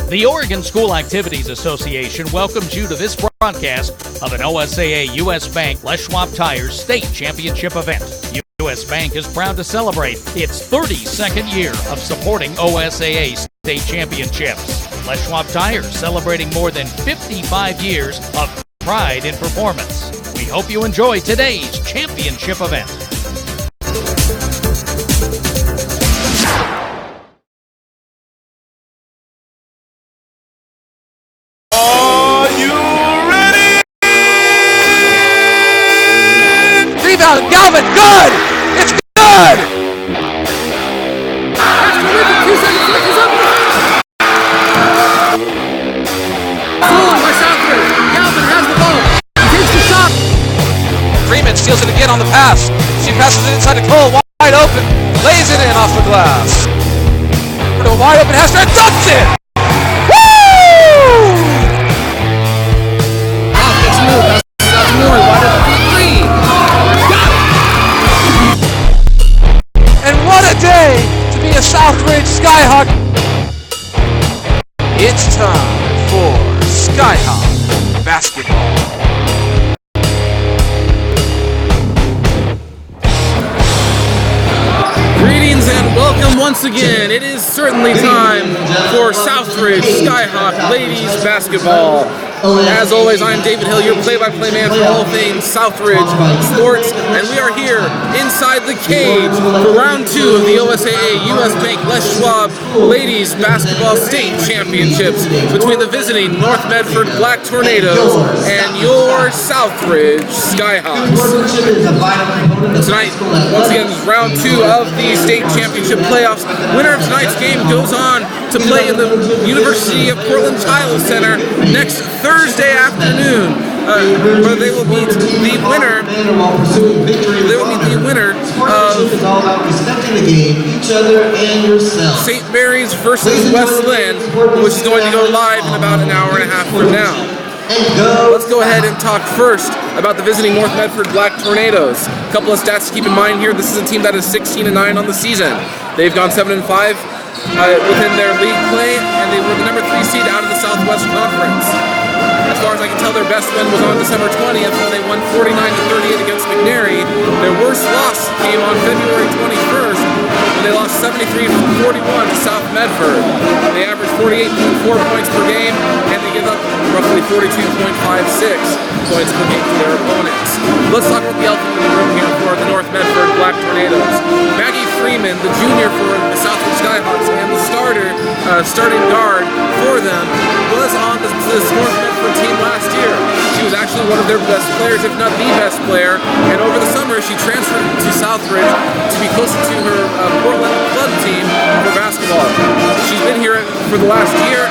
The Oregon School Activities Association welcomes you to this broadcast of an OSAA U.S. Bank Les Schwab Tires State Championship event. U.S. Bank is proud to celebrate its 32nd year of supporting OSAA State Championships. Les Schwab Tires celebrating more than 55 years of pride in performance. We hope you enjoy today's championship event. Are you ready? Rebound, Galvin, good! It's good! By Southridge. Galvin has the ball. He takes the shot. Freeman steals it again on the pass. She passes it inside to Cole, wide open. Lays it in off the glass. Wide open, Hester, and dunks it! Day to be a Southridge Skyhawk. It's time for Skyhawk basketball. Greetings and welcome once again. It is certainly time for Southridge Skyhawk ladies basketball. As always, I am David Hill, your play-by-play man for all things Southridge sports, and we are here inside the cage for round 2 of the OSAA U.S. Bank Les Schwab Ladies Basketball State Championships between the visiting North Medford Black Tornadoes and your Southridge Skyhawks. Tonight, once again, is round 2 of the state championship playoffs. Winner of tonight's game goes on to play in the University of Portland Child Center next Thursday afternoon, where they will meet the winner. They will meet the winner of St. Mary's versus West Lynn, which is going to go live in about an hour and a half from now. Let's go ahead and talk first about the visiting North Medford Black Tornadoes. A couple of stats to keep in mind here. This is a team that is 16-9 on the season. They've gone 7-5 within their league play, and they were the number 3 seed out of the Southwest Conference. As far as I can tell, their best win was on December 20th when they won 49-38 against McNary. Their worst loss came on February 21st when they lost 73-41 to South Medford. They averaged 48.4 points per game, and they give up roughly 42.56 points per game to their opponents. Let's talk about the elephant in the room here for the North Medford Black Tornadoes. Maggie Freeman, the junior for the Southridge Skyhawks and the starting guard for them, was on this North Medford team last year. She was actually one of their best players, if not the best player, and over the summer she transferred to Southridge to be closer to her Portland club team for basketball. She's been here for the last year,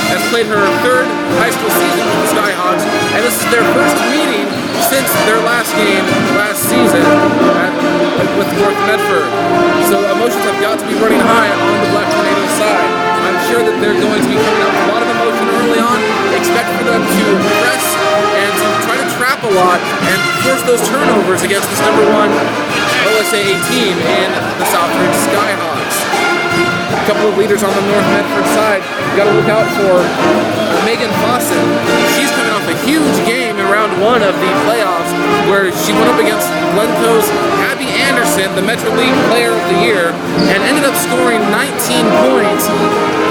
has played her 3rd high school season with the Skyhawks, and this is their first meeting since their last game last season with North Medford. So emotions have got to be running high on the Black Tornadoes side. I'm sure that they're going to be coming out with a lot of emotion early on. Expect for them to press and to try to trap a lot and force those turnovers against this number 1 OSAA team in the Southridge Skyhawks. A couple of leaders on the North Medford side. You got to look out for Megan Fawcett. She's coming off a huge game in round 1 of the playoffs where she went up against Glencoe's Abby Anderson, the Metro League Player of the Year, and ended up scoring 19 points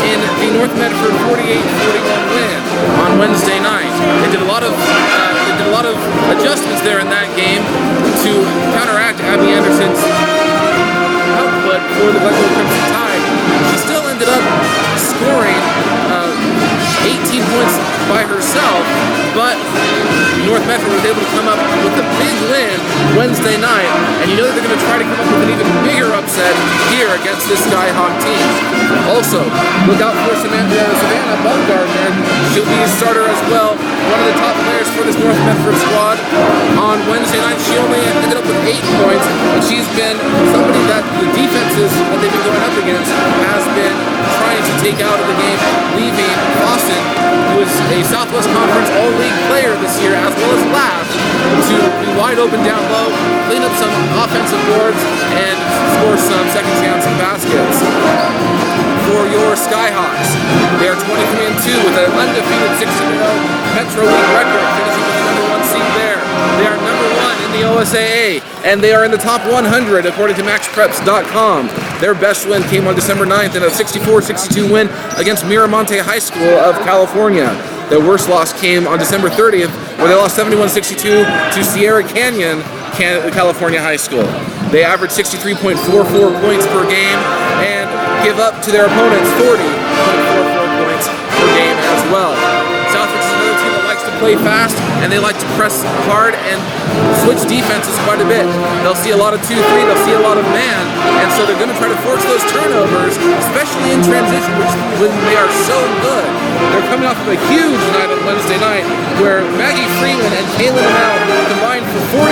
in the North Medford 48-41 win on Wednesday night. They did a lot of adjustments there in that game to counteract Abby Anderson's output for the Glencoe Crimson Tide. She still ended up scoring 18 points by herself, but North Medford was able to come up with a big win Wednesday night, and you know that they're going to try to come up with an even bigger upset here against this Skyhawk team. Also, look out for Savannah Bumgardner. She'll be a starter as well, one of the top players for this North Medford squad. On Wednesday night, she only ended up with 8 points, but she's been somebody that the defenses that they've been going up against has been trying to take out of the game, leaving Boston, who is a Southwest Conference All-League player this year, as well as last, to be wide open down low, clean up some offensive boards, and score some second chance baskets. for your Skyhawks. They are 23-2 with an undefeated 16-0 Metro League record, finishing with the number 1 seed there. They are number 1 in the OSAA, and they are in the top 100 according to MaxPreps.com. Their best win came on December 9th in a 64-62 win against Miramonte High School of California. Their worst loss came on December 30th, where they lost 71-62 to Sierra Canyon, California High School. They average 63.44 points per game and give up to their opponents 40.44 points per game as well. Southridge is another team that likes to play fast, and they like to press hard and switch defenses quite a bit. They'll see a lot of 2-3, they'll see a lot of man, and so they're going to try to force those turnovers, especially in transition, when they are so good. They're coming off of a huge night on Wednesday night, where Maggie Freeman and Kaylin Mao combined for 47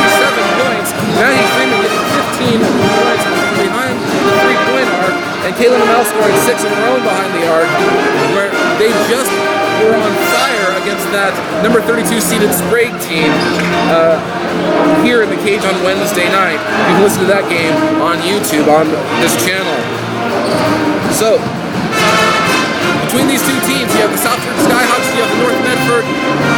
points. Maggie Freeman getting 15 points behind the three-point arc, and Kaylin Mao scoring 6 of her own behind the arc, where they just were on fire against that number 32 seeded Sprague team here in the cage on Wednesday night. You can listen to that game on YouTube on this channel. So, between these two teams, you have the Southridge Skyhawks, you have the North Medford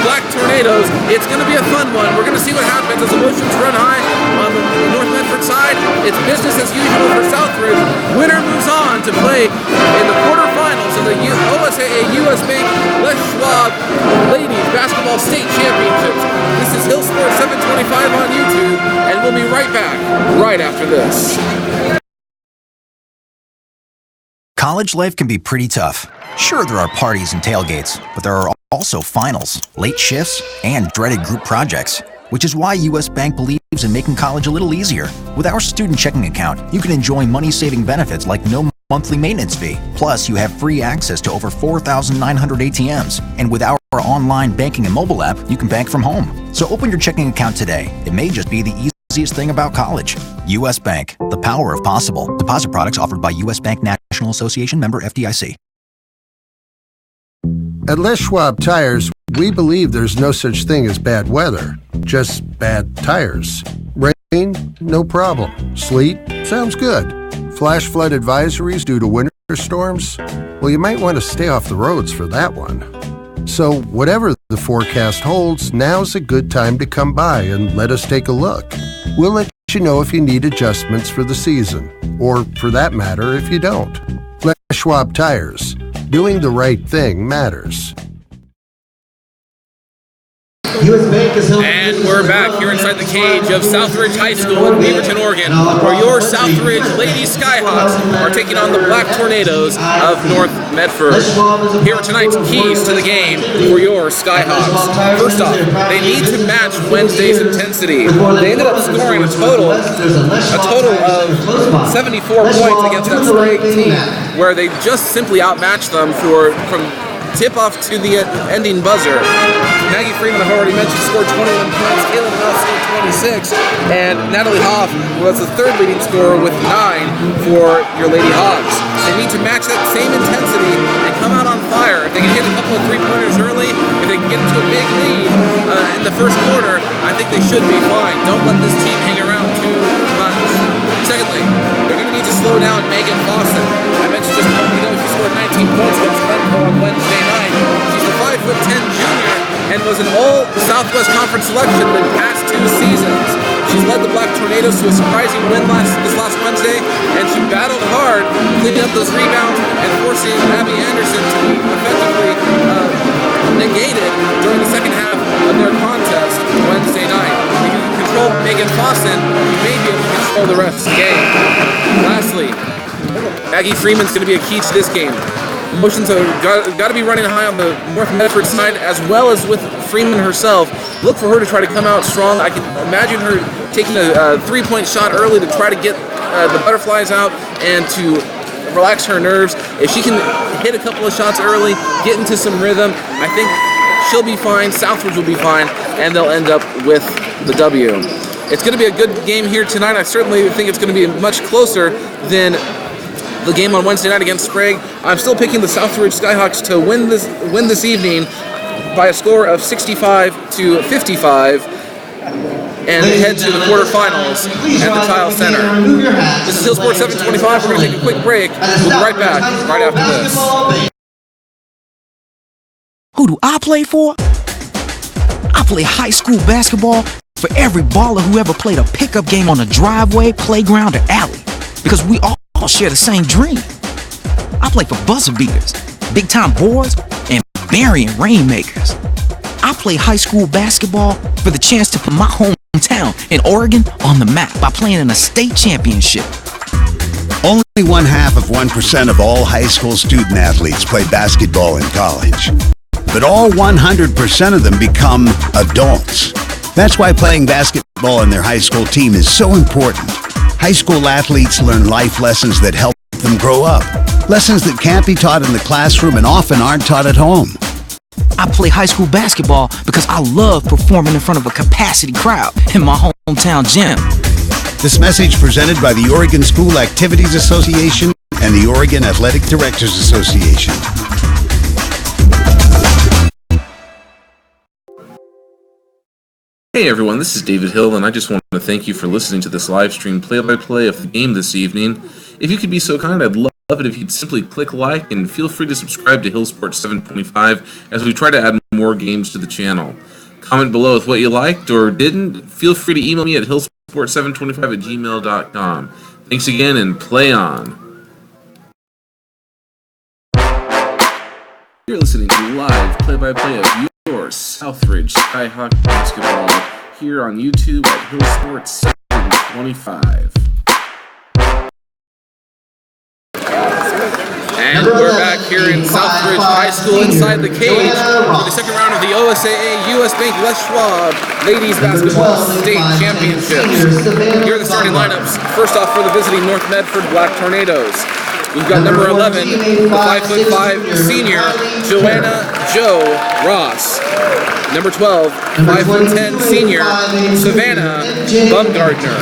Black Tornadoes. It's going to be a fun one. We're going to see what happens as emotions run high on the North Medford side. It's business as usual for Southridge. Winner moves on to play in the quarterfinals of the OSAA US Bank Les Schwab Ladies Basketball State Championships. This is Hill Sports 725 on YouTube, and we'll be right back right after this. College life can be pretty tough. Sure, there are parties and tailgates, but there are also finals, late shifts, and dreaded group projects, which is why U.S. Bank believes in making college a little easier. With our student checking account, you can enjoy money-saving benefits like no monthly maintenance fee. Plus, you have free access to over 4,900 ATMs. And with our online banking and mobile app, you can bank from home. So open your checking account today. It may just be the easiest thing about college. U.S. Bank, the power of possible. Deposit products offered by U.S. Bank National Association, member FDIC. At Les Schwab Tires, we believe there's no such thing as bad weather, just bad tires. Rain? No problem. Sleet? Sounds good. Flash flood advisories due to winter storms? Well, you might want to stay off the roads for that one. So, whatever the forecast holds, now's a good time to come by and let us take a look. We'll let you know if you need adjustments for the season, or for that matter, if you don't. Les Schwab Tires. Doing the right thing matters. And we're back here inside the cage of Southridge High School in Beaverton, Oregon, where your Southridge Lady Skyhawks are taking on the Black Tornadoes of North Medford. Here are tonight's keys to the game for your Skyhawks. First off, they need to match Wednesday's intensity. They ended up scoring a total of 74 points against that Sprague team, where they just simply outmatched them from tip-off to the ending buzzer. Maggie Freeman, I've already mentioned, scored 21 points. Kaylin House scored 26. And Natalie Hoff was the third leading scorer with 9 for your Lady Hawks. They need to match that same intensity and come out on fire. If they can hit a couple of three-pointers early, if they can get into a big lead in the first quarter, I think they should be fine. Don't let this team hang around too much. Secondly, they're going to need to slow down Megan Fawcett. I mentioned just a moment ago she scored 19 points against Medford on Wednesday night. She's a 5'10" junior and was an All-Southwest Conference selection in the past 2 seasons. She's led the Black Tornadoes to a surprising win this last Wednesday, and she battled hard, cleaning up those rebounds and forcing Abby Anderson to be effectively negated during the second half of their contest Wednesday night. If you can control Megan Fawcett, you may be able to control the rest of the game. Lastly, Maggie Freeman's going to be a key to this game. Emotions have got to be running high on the North Medford side, as well as with Freeman herself. Look for her to try to come out strong. I can imagine her taking a three-point shot early to try to get the butterflies out and to relax her nerves. If she can hit a couple of shots early, get into some rhythm, I think she'll be fine, Southridge will be fine, and they'll end up with the W. It's going to be a good game here tonight. I certainly think it's going to be much closer than the game on Wednesday night against Sprague. I'm still picking the Southridge Skyhawks to win this evening by a score of 65-55. and head to the quarterfinals at the Tile Center. This is Hill Sports 725. We're going to take a quick break. We'll be right back right after this. Who do I play for? I play high school basketball for every baller who ever played a pickup game on a driveway, playground, or alley. Because we all share the same dream. I play for buzzer beaters, big-time boards, and burying rainmakers. I play high school basketball for the chance to put my hometown in Oregon on the map by playing in a state championship. Only 0.5% of all high school student athletes play basketball in college. But all 100% of them become adults. That's why playing basketball on their high school team is so important. High school athletes learn life lessons that help them grow up. Lessons that can't be taught in the classroom and often aren't taught at home. I play high school basketball because I love performing in front of a capacity crowd in my hometown gym. This message presented by the Oregon School Activities Association and the Oregon Athletic Directors Association. Hey everyone, this is David Hill, and I just want to thank you for listening to this live stream play-by-play of the game this evening. If you could be so kind, I'd love it if you'd simply click like and feel free to subscribe to Hill Sports 725 as we try to add more games to the channel. Comment below with what you liked or didn't. Feel free to email me at hillsports725@gmail.com. Thanks again, and play on. You're listening to live play-by-play of your Southridge Skyhawks basketball here on YouTube at Hill Sports 725. And we're back here in Southridge High School inside the cage for the second round of the OSAA US Bank Les Schwab Ladies Basketball State Championships. Here are the starting lineups. First off for the visiting North Medford Black Tornadoes. We've got number 11, the 5'5" senior, Joanna Jo Ross. Number 12, 5'10" senior, Savannah Bumgardner.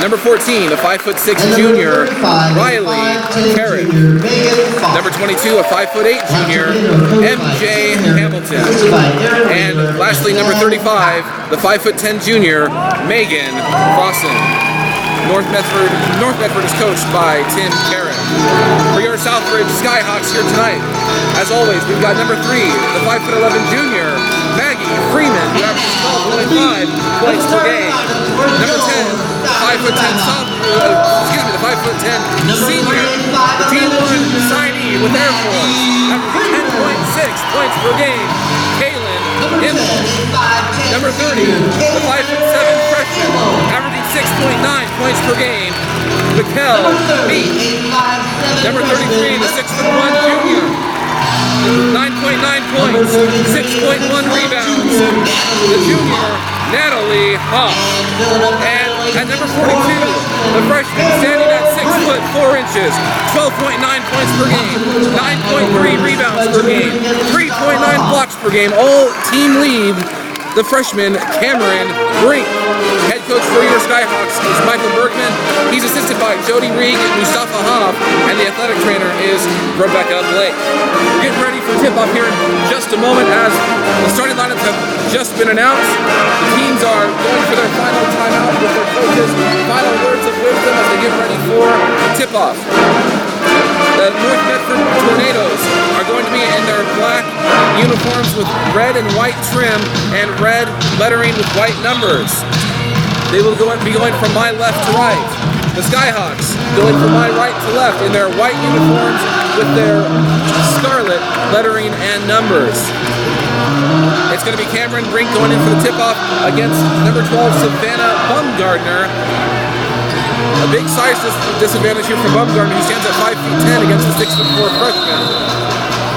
Number 14, a 5'6" junior, Riley Carrick. Number 22, a 5'8" junior, MJ Hamilton. And lastly, number 35, the 5'10" junior, Megan Fossen. North Medford is coached by Tim Carrick. For your Southridge Skyhawks here tonight, as always, we've got number 3, the 5'11" junior, Maggie Freeman, who averages 12.5 points per game. Number 10, the 5'10" the 5'10" senior, the Team 1 signee with Air Force, averaging 10.6 points per game, Kaylin Immel. Number 30, the 5'7" freshman, averaging 6.9 points per game, Mikkel Meek. Number 33, the 6'1" junior, 9.9 points, 6.1 rebounds, the junior, Natalie Hoff. And at number 42, the freshman standing at 6'4", 12.9 points per game, 9.3 rebounds per game, 3.9 blocks per game, all team lead, the freshman Cameron Brink. Head coach for your Skyhawks is Michael Bergman. He's assisted by Jody Reed and Mustafa Hoff, and the athletic trainer is Rebecca Blake. We're getting ready for tip-off here in just a moment as the starting lineups have just been announced. The teams are going for their final timeout with their coaches, final words of wisdom as they get ready for the tip-off. The North Medford Tornadoes are going to be in their black uniforms with red and white trim and red lettering with white numbers. They will be going from my left to right. The Skyhawks going from my right to left in their white uniforms with their scarlet lettering and numbers. It's going to be Cameron Brink going in for the tip-off against number 12, Savannah Bumgardner. A big size disadvantage here for Bumgardner, who stands at 5'10" against the 6'4" freshman.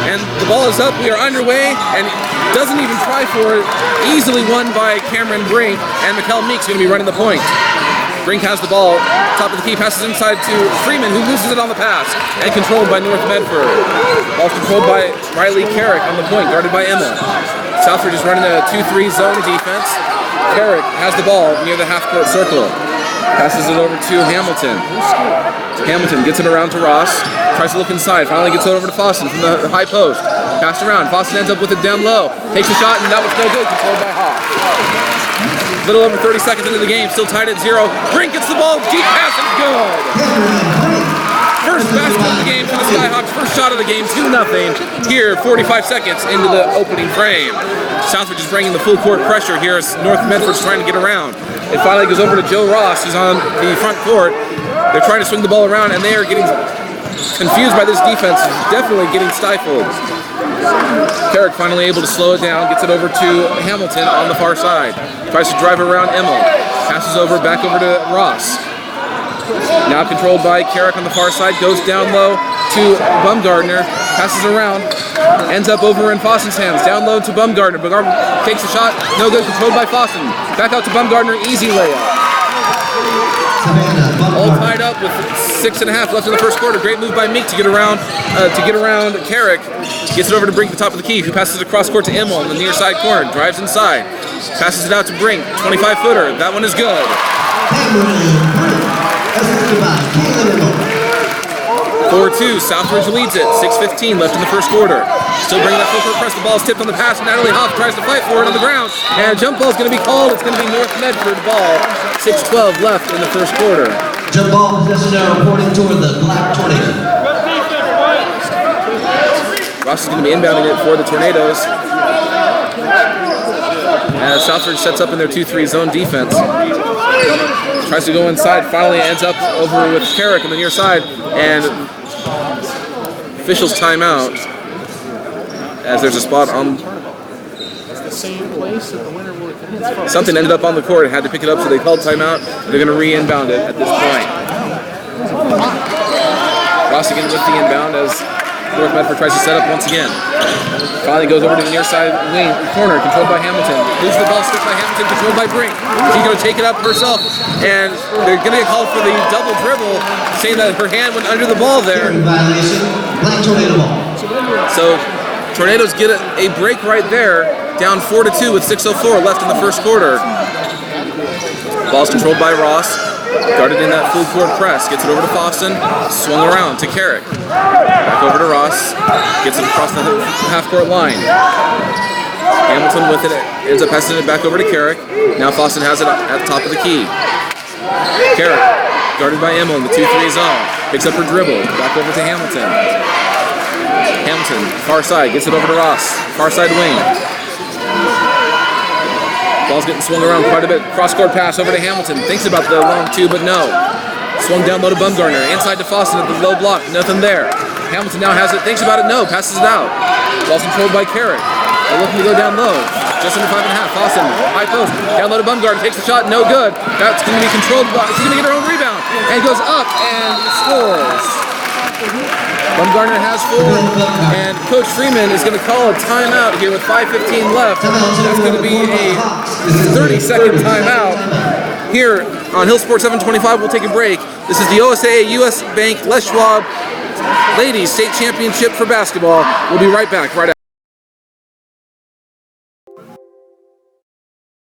And the ball is up, we are underway, and doesn't even try for it. Easily won by Cameron Brink, and Mikkel Meek's going to be running the point. Brink has the ball, top of the key, passes inside to Freeman, who loses it on the pass, and controlled by North Medford. Ball controlled by Riley Carrick on the point, guarded by Emma. Southridge is running a 2-3 zone defense. Carrick has the ball near the half-court circle. Passes it over to Hamilton. Hamilton gets it around to Ross. Tries to look inside. Finally gets it over to Fossen from the high post. Passed around. Fawcett ends up with it down low. Takes a shot, and that was no good. Controlled by Hawk. A little over 30 seconds into the game, still tied at 0. Brink gets the ball. Deep pass is good. First basket of the game for the Skyhawks. First shot of the game, 2-0. Here, 45 seconds into the opening frame. Southridge is bringing the full court pressure here as North Medford's trying to get around. It finally goes over to Joe Ross, who's on the front court. They're trying to swing the ball around, and they are getting confused by this defense. Definitely getting stifled. Carrick finally able to slow it down, gets it over to Hamilton on the far side. Tries to drive around Emmel. Passes over, back over to Ross. Now controlled by Carrick on the far side, goes down low to Bumgardner, passes around, ends up over in Fawson's hands, down low to Bumgardner. Bumgardner takes a shot, no good, controlled by Fawson. Back out to Bumgardner, easy layup. All tied up with 6.5 left in the first quarter. Great move by Meek to get around Carrick. Gets it over to Brink at the top of the key, who passes it across court to Immel in the near side corner. Drives inside, passes it out to Brink, 25-footer. That one is good. 4-2, Southridge leads it. 6:15 left in the first quarter. Still bringing that full court press. The ball is tipped on the pass. Natalie Hoff tries to fight for it on the ground. And jump ball is going to be called. It's going to be North Medford ball. 6:12 left in the first quarter. Jump ball possession now reporting toward the Black Tornado. Ross is going to be inbounding it for the Tornadoes. As Southridge sets up in their 2-3 zone defense. Tries to go inside, finally ends up over with Carrick on the near side, and officials timeout as there's a spot on. Something ended up on the court and had to pick it up, so they called timeout. They're going to re-inbound it at this point. Ross again with the inbound as North Medford tries to set up once again. Finally goes over to the near side wing corner, controlled by Hamilton. Loses the ball, skipped by Hamilton, controlled by Brink. She's going to take it up herself, and they're going to get called for the double dribble, saying that her hand went under the ball there. So Tornadoes get a break right there, down 4-2 with 6:04 left in the first quarter. Ball's controlled by Ross. Guarded in that full court press, gets it over to Fawson, swung around to Carrick. Back over to Ross, gets it across the half-court line. Hamilton with it, ends up passing it back over to Carrick. Now Fawson has it at the top of the key. Carrick, guarded by Emmel in the 2-3 zone, picks up her dribble, back over to Hamilton. Hamilton, far side, gets it over to Ross, far side wing. Ball's getting swung around quite a bit. Cross-court pass over to Hamilton. Thinks about the long two, but no. Swung down low to Bumgardner. Inside to Fawson at the low block. Nothing there. Hamilton now has it. Thinks about it. No. Passes it out. Ball's controlled by Carrick. They're looking to go down low. Just under 5.5. Fawson, high post. Down low to Bumgardner. Takes the shot. No good. That's going to be controlled. She's going to get her own rebound. And goes up and scores. Bumgardner has 4, and Coach Freeman is going to call a timeout here with 5:15 left. That's going to be a 30-second timeout. Here on Hill Sports 725, we'll take a break. This is the OSAA US Bank Les Schwab Ladies State Championship for basketball. We'll be right back right after.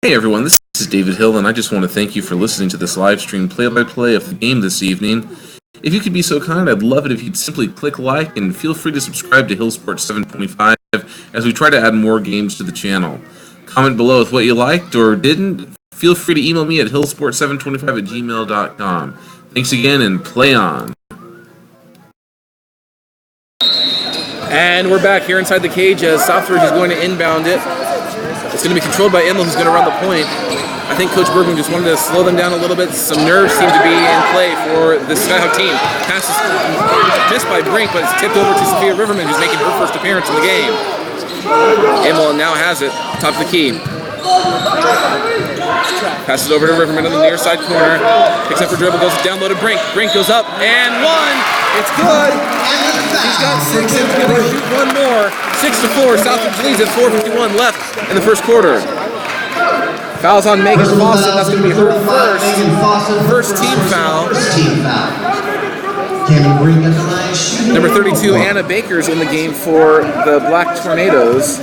Hey everyone, this is David Hill, and I just want to thank you for listening to this live stream play-by-play of the game this evening. If you could be so kind, I'd love it if you'd simply click like and feel free to subscribe to Hill Sports 725 as we try to add more games to the channel. Comment below with what you liked or didn't. Feel free to email me at hillsport725@gmail.com. Thanks again and play on. And we're back here inside the cage as Southridge is going to inbound it. It's going to be controlled by Emil, who's going to run the point. I think Coach Bergman just wanted to slow them down a little bit. Some nerves seem to be in play for the Skyhawk team. Pass is missed by Brink, but it's tipped over to Sophia Riverman, who's making her first appearance in the game. Emil now has it, top of the key. Passes over to Riverman on the near side corner. Picks up her dribble, goes down low to Brink. Brink goes up, and 1! It's good! He's got 6, and he's going to shoot one more. 6-4, Southridge leads at 4:51 left in the first quarter. Fouls on Megan Fawcett. That's going to be her first team foul. Number 32, Anna Baker's in the game for the Black Tornadoes,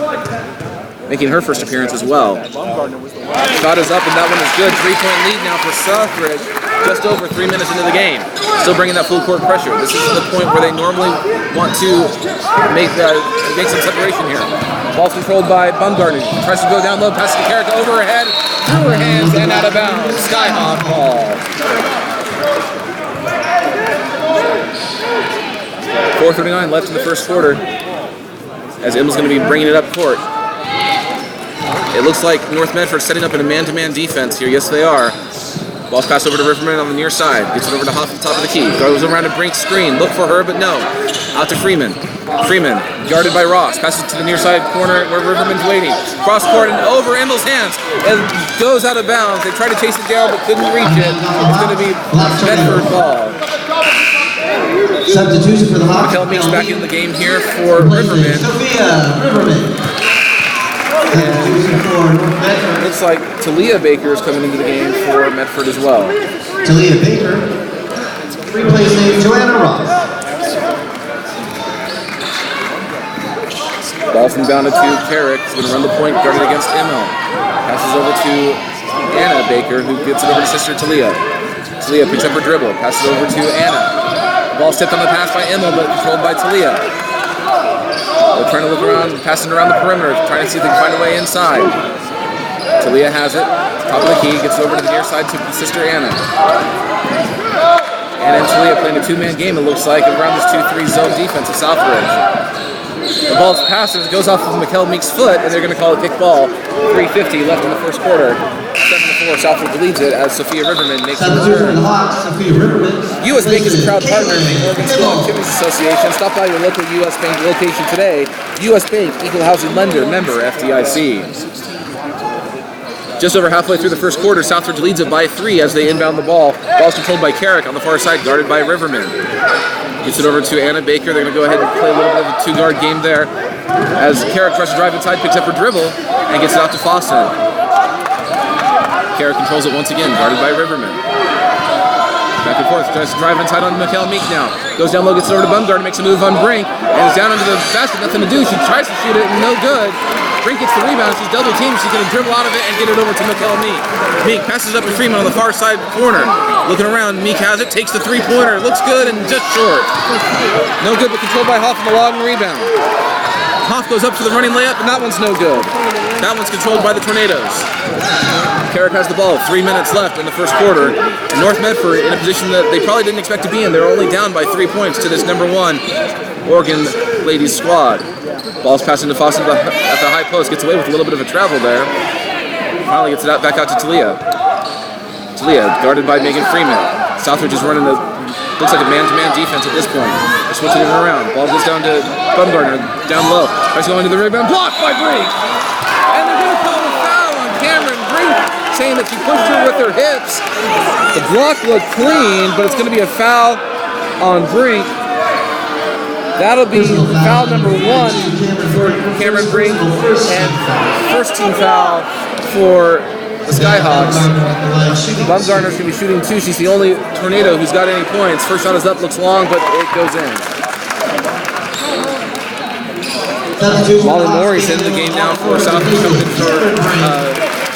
making her first appearance as well. Shot is up, and that one is good. 3-point lead now for Southridge. just over 3 minutes into the game. Still bringing that full court pressure. This is the point where they normally want to make some separation here. Ball's controlled by Bumgarner. Tries to go down low, passes to Carrick over her head, through her hands, and out of bounds. Skyhawk ball. 4:39 left in the first quarter, as Immel's going to be bringing it up court. It looks like North Medford setting up in a man-to-man defense here. Yes, they are. Ball's passed over to Riverman on the near side. Gets it over to Hoff at the top of the key. Goes around to Brink's screen. Look for her, but no. Out to Freeman. Freeman, guarded by Ross. Passes to the near side corner where Riverman's waiting. Cross court and over Immel's hands. And goes out of bounds. They tried to chase it down, but couldn't reach it. It's going to be Medford ball. Substitution for the Hawks. Mikel Meeks back in the game here for Riverman. And looks like Talia Baker is coming into the game for Medford as well. Talia Baker replacing Joanna Ross. Ball's inbounded to Carrick. He's going to run the point, guarded against Immel. Passes over to Anna Baker, who gets it over to sister Talia. Talia picks up her dribble, passes over to Anna. Ball tipped on the pass by Immel, but controlled by Talia. They're trying to look around, passing around the perimeter, trying to see if they can find a way inside. Talia has it, top of the key, gets it over to the near side to sister Anna. Anna and Talia playing a two-man game, it looks like, around this 2-3 zone defense of Southridge. The ball's passes, goes off of Mikel Meeks' foot, and they're going to call it kick ball. 3:50 left in the first quarter. 7-4, Southridge leads it as Sophia Riverman makes the return. U.S. Bank is a proud partner of the Oregon School Activities Association. Stop by your local U.S. Bank location today. U.S. Bank, equal housing lender, member FDIC. Just over halfway through the first quarter, Southridge leads it by 3 as they inbound the ball. Ball's controlled by Carrick on the far side, guarded by Riverman. Gets it over to Anna Baker. They're going to go ahead and play a little bit of a two-guard game there. As Carrick tries to drive inside, picks up her dribble, and gets it out to Foster. Carrick controls it once again, guarded by Riverman. Back and forth, tries to drive inside on Mikel Meek now. Goes down low, gets it over to Bumgarner, makes a move on Brink, and is down under the basket, nothing to do. She tries to shoot it, no good. Brink gets the rebound, she's double teamed, she's going to dribble out of it and get it over to Mikel Meek. Meek passes up to Freeman on the far side corner. Looking around, Meek has it, takes the three-pointer, looks good and just short. No good, but controlled by Hoff on the long rebound. Hoff goes up for the running layup, and that one's no good. That one's controlled by the Tornadoes. Carrick has the ball, 3 minutes left in the first quarter, and North Medford in a position that they probably didn't expect to be in. They're only down by 3 points to this #1 Oregon ladies squad. Ball's passing to Foster at the high post, gets away with a little bit of a travel there. Finally gets it out, back out to Talia. Talia, guarded by Megan Freeman. Southridge is running looks like a man-to-man defense at this point. They're switching it around. Ball goes down to Bumgarner, down low. Tries to go into the rebound, blocked by Brink. And they're going to call a foul on Cameron Brink, saying that she pushed her with her hips. The block looked clean, but it's going to be a foul on Brink. That'll be foul number 1 for Cameron Brink, and first team foul for the Skyhawks. Bumgarner's going to be shooting 2. She's the only Tornado who's got any points. First shot is up, looks long, but it goes in. Molly Morey's into the game now for Southridge, coming in for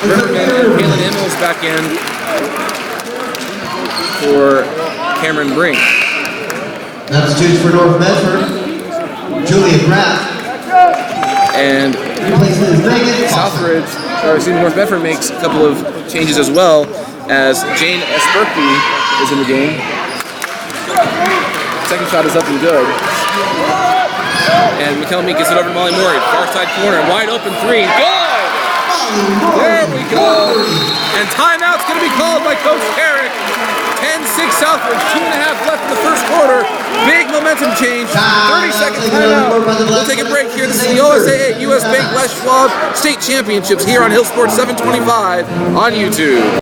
Riverman, and Kaylin Immels back in for Cameron Brink. Substitutes for North Medford, Julia Graff. And North Medford makes a couple of changes as well, as Jane Esperky is in the game. Second shot is up and good. And Mikel Meek gets it over to Molly Morey, far side corner, wide open 3, good! There we go! And timeout's going to be called by Coach Carrick. 10-6 Southridge, 2.5 left in the first quarter. Big momentum change. 30-second timeout. We'll take a break here. This is the OSAA U.S. Bank Schwab State Championships here on Hill Sports 725 on YouTube.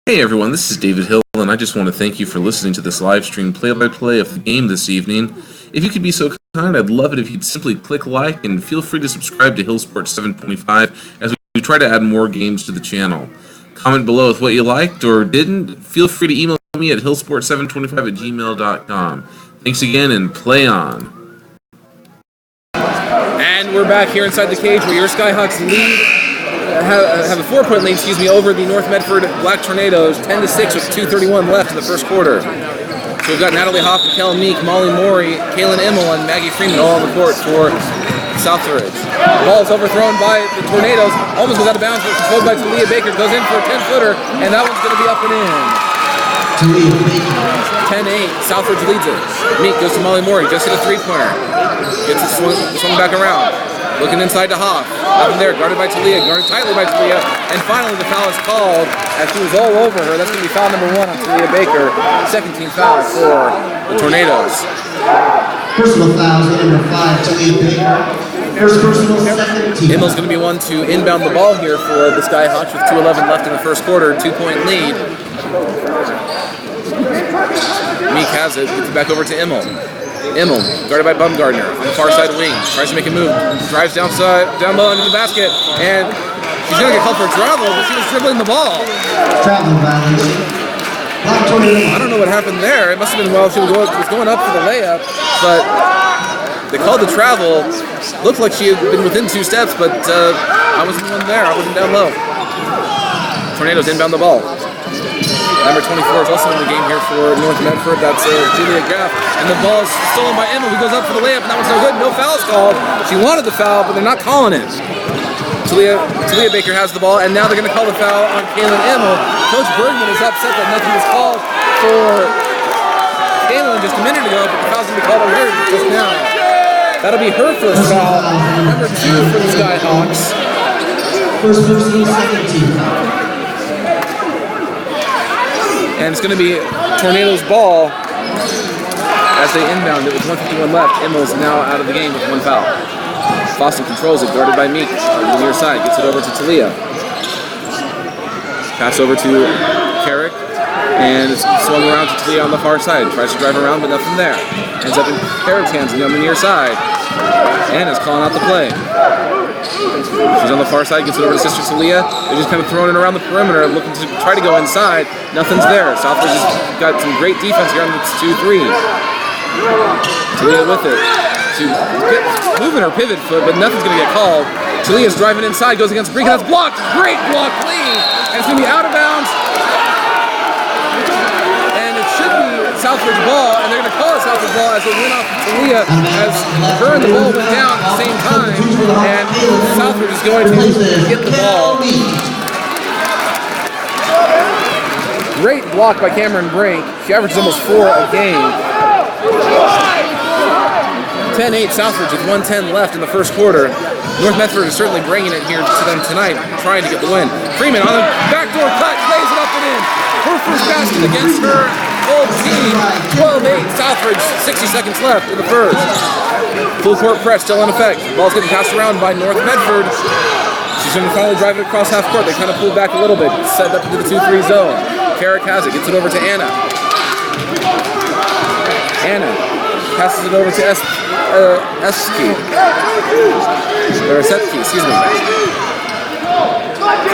Hey everyone, this is David Hill, and I just want to thank you for listening to this live stream play-by-play of the game this evening. If you could be so kind, I'd love it if you'd simply click like and feel free to subscribe to Hill Sports 725 as we try to add more games to the channel. Comment below with what you liked or didn't. Feel free to email me at hillsport725@gmail.com. Thanks again, and play on. And we're back here inside the cage where your Skyhawks lead have a 4-point lead, over the North Medford Black Tornadoes, 10-6 with 2:31 left in the first quarter. So we've got Natalie Hoff, Kel Meek, Molly Morey, Kaylin Immel, and Maggie Freeman all on the court for Southridge. The ball is overthrown by the Tornadoes, almost goes out of bounds, but controlled by Talia Baker, goes in for a 10-footer, and that one's going to be up and in. 10-8, Southridge leads it. Meek goes to Molly Morey, just hit a 3-pointer. Gets it swung back around. Looking inside to Hoff. Nothing there, guarded by Talia, guarded tightly by Talia. And finally the foul is called as she was all over her. That's going to be foul number 1 on Talia Baker. Second team foul for the Tornadoes. Personal fouls, number 5, Talia Baker. First personal, second team. Immel's going to be one to inbound the ball here for the Skyhawks with 2:11 left in the first quarter. 2-point lead. Meek has it, gets it back over to Immel. Immel, guarded by Bumgardner on the far side wing, tries to make a move, drives down low into the basket, and she's going to get called for travel, but she was dribbling the ball. Travel violation. I don't know what happened there. It must have been while she was going up for the layup, but they called the travel. Looked like she had been within 2 steps, but I wasn't the one there. I wasn't down low. Tornadoes inbound the ball. Number 24 is also in the game here for North Medford. That's Julia Graff. And the ball is stolen by Emma, who goes up for the layup, and that one's no good. No foul's called. She wanted the foul, but they're not calling it. Talia Baker has the ball, and now they're going to call the foul on Kaylin Immel. Coach Bergman is upset that nothing was called for Kaylin just a minute ago, but the foul's going to be called on her just now. That'll be her first foul, number 2 for the Skyhawks. First personal, second team foul. And it's going to be Tornadoes' ball as they inbound it with 1:51 left. Immel's now out of the game with 1 foul. Foster controls it, guarded by Meek on the near side. Gets it over to Talia. Pass over to Carrick, and it's swung around to Talia on the far side. Tries to drive around, but nothing there. Ends up in Carrick's hands on the near side. Anna's calling out the play. She's on the far side, gets it over to sister Talia. They're just kind of throwing it around the perimeter, looking to try to go inside. Nothing's there. Southridge has got some great defense here on the 2-3. Talia with it. She's moving her pivot foot, but nothing's going to get called. Talia's driving inside, goes against Brink, and that's blocked. Great block lead. And it's going to be out of bounds. And it should be Southridge ball, and they're going to call it Southridge ball as they win off Talia as her and the ball went down at the same time. And Southridge is going to get the ball. Great block by Cameron Brink. She averages almost 4 a game. 10-8 Southridge with 1:10 left in the first quarter. North Medford is certainly bringing it here to them tonight, trying to get the win. Freeman on the backdoor cut, lays it up and in. Her first basket against her old team. 12-8 Southridge, 60 seconds left in the first. Full court press still in effect. Ball's getting passed around by North Medford. She's going to finally drive it across half court. They kind of pulled back a little bit, set it up into the 2-3 zone. Carrick has it, gets it over to Anna. Anna passes it over to Esky. Or Setke, excuse me.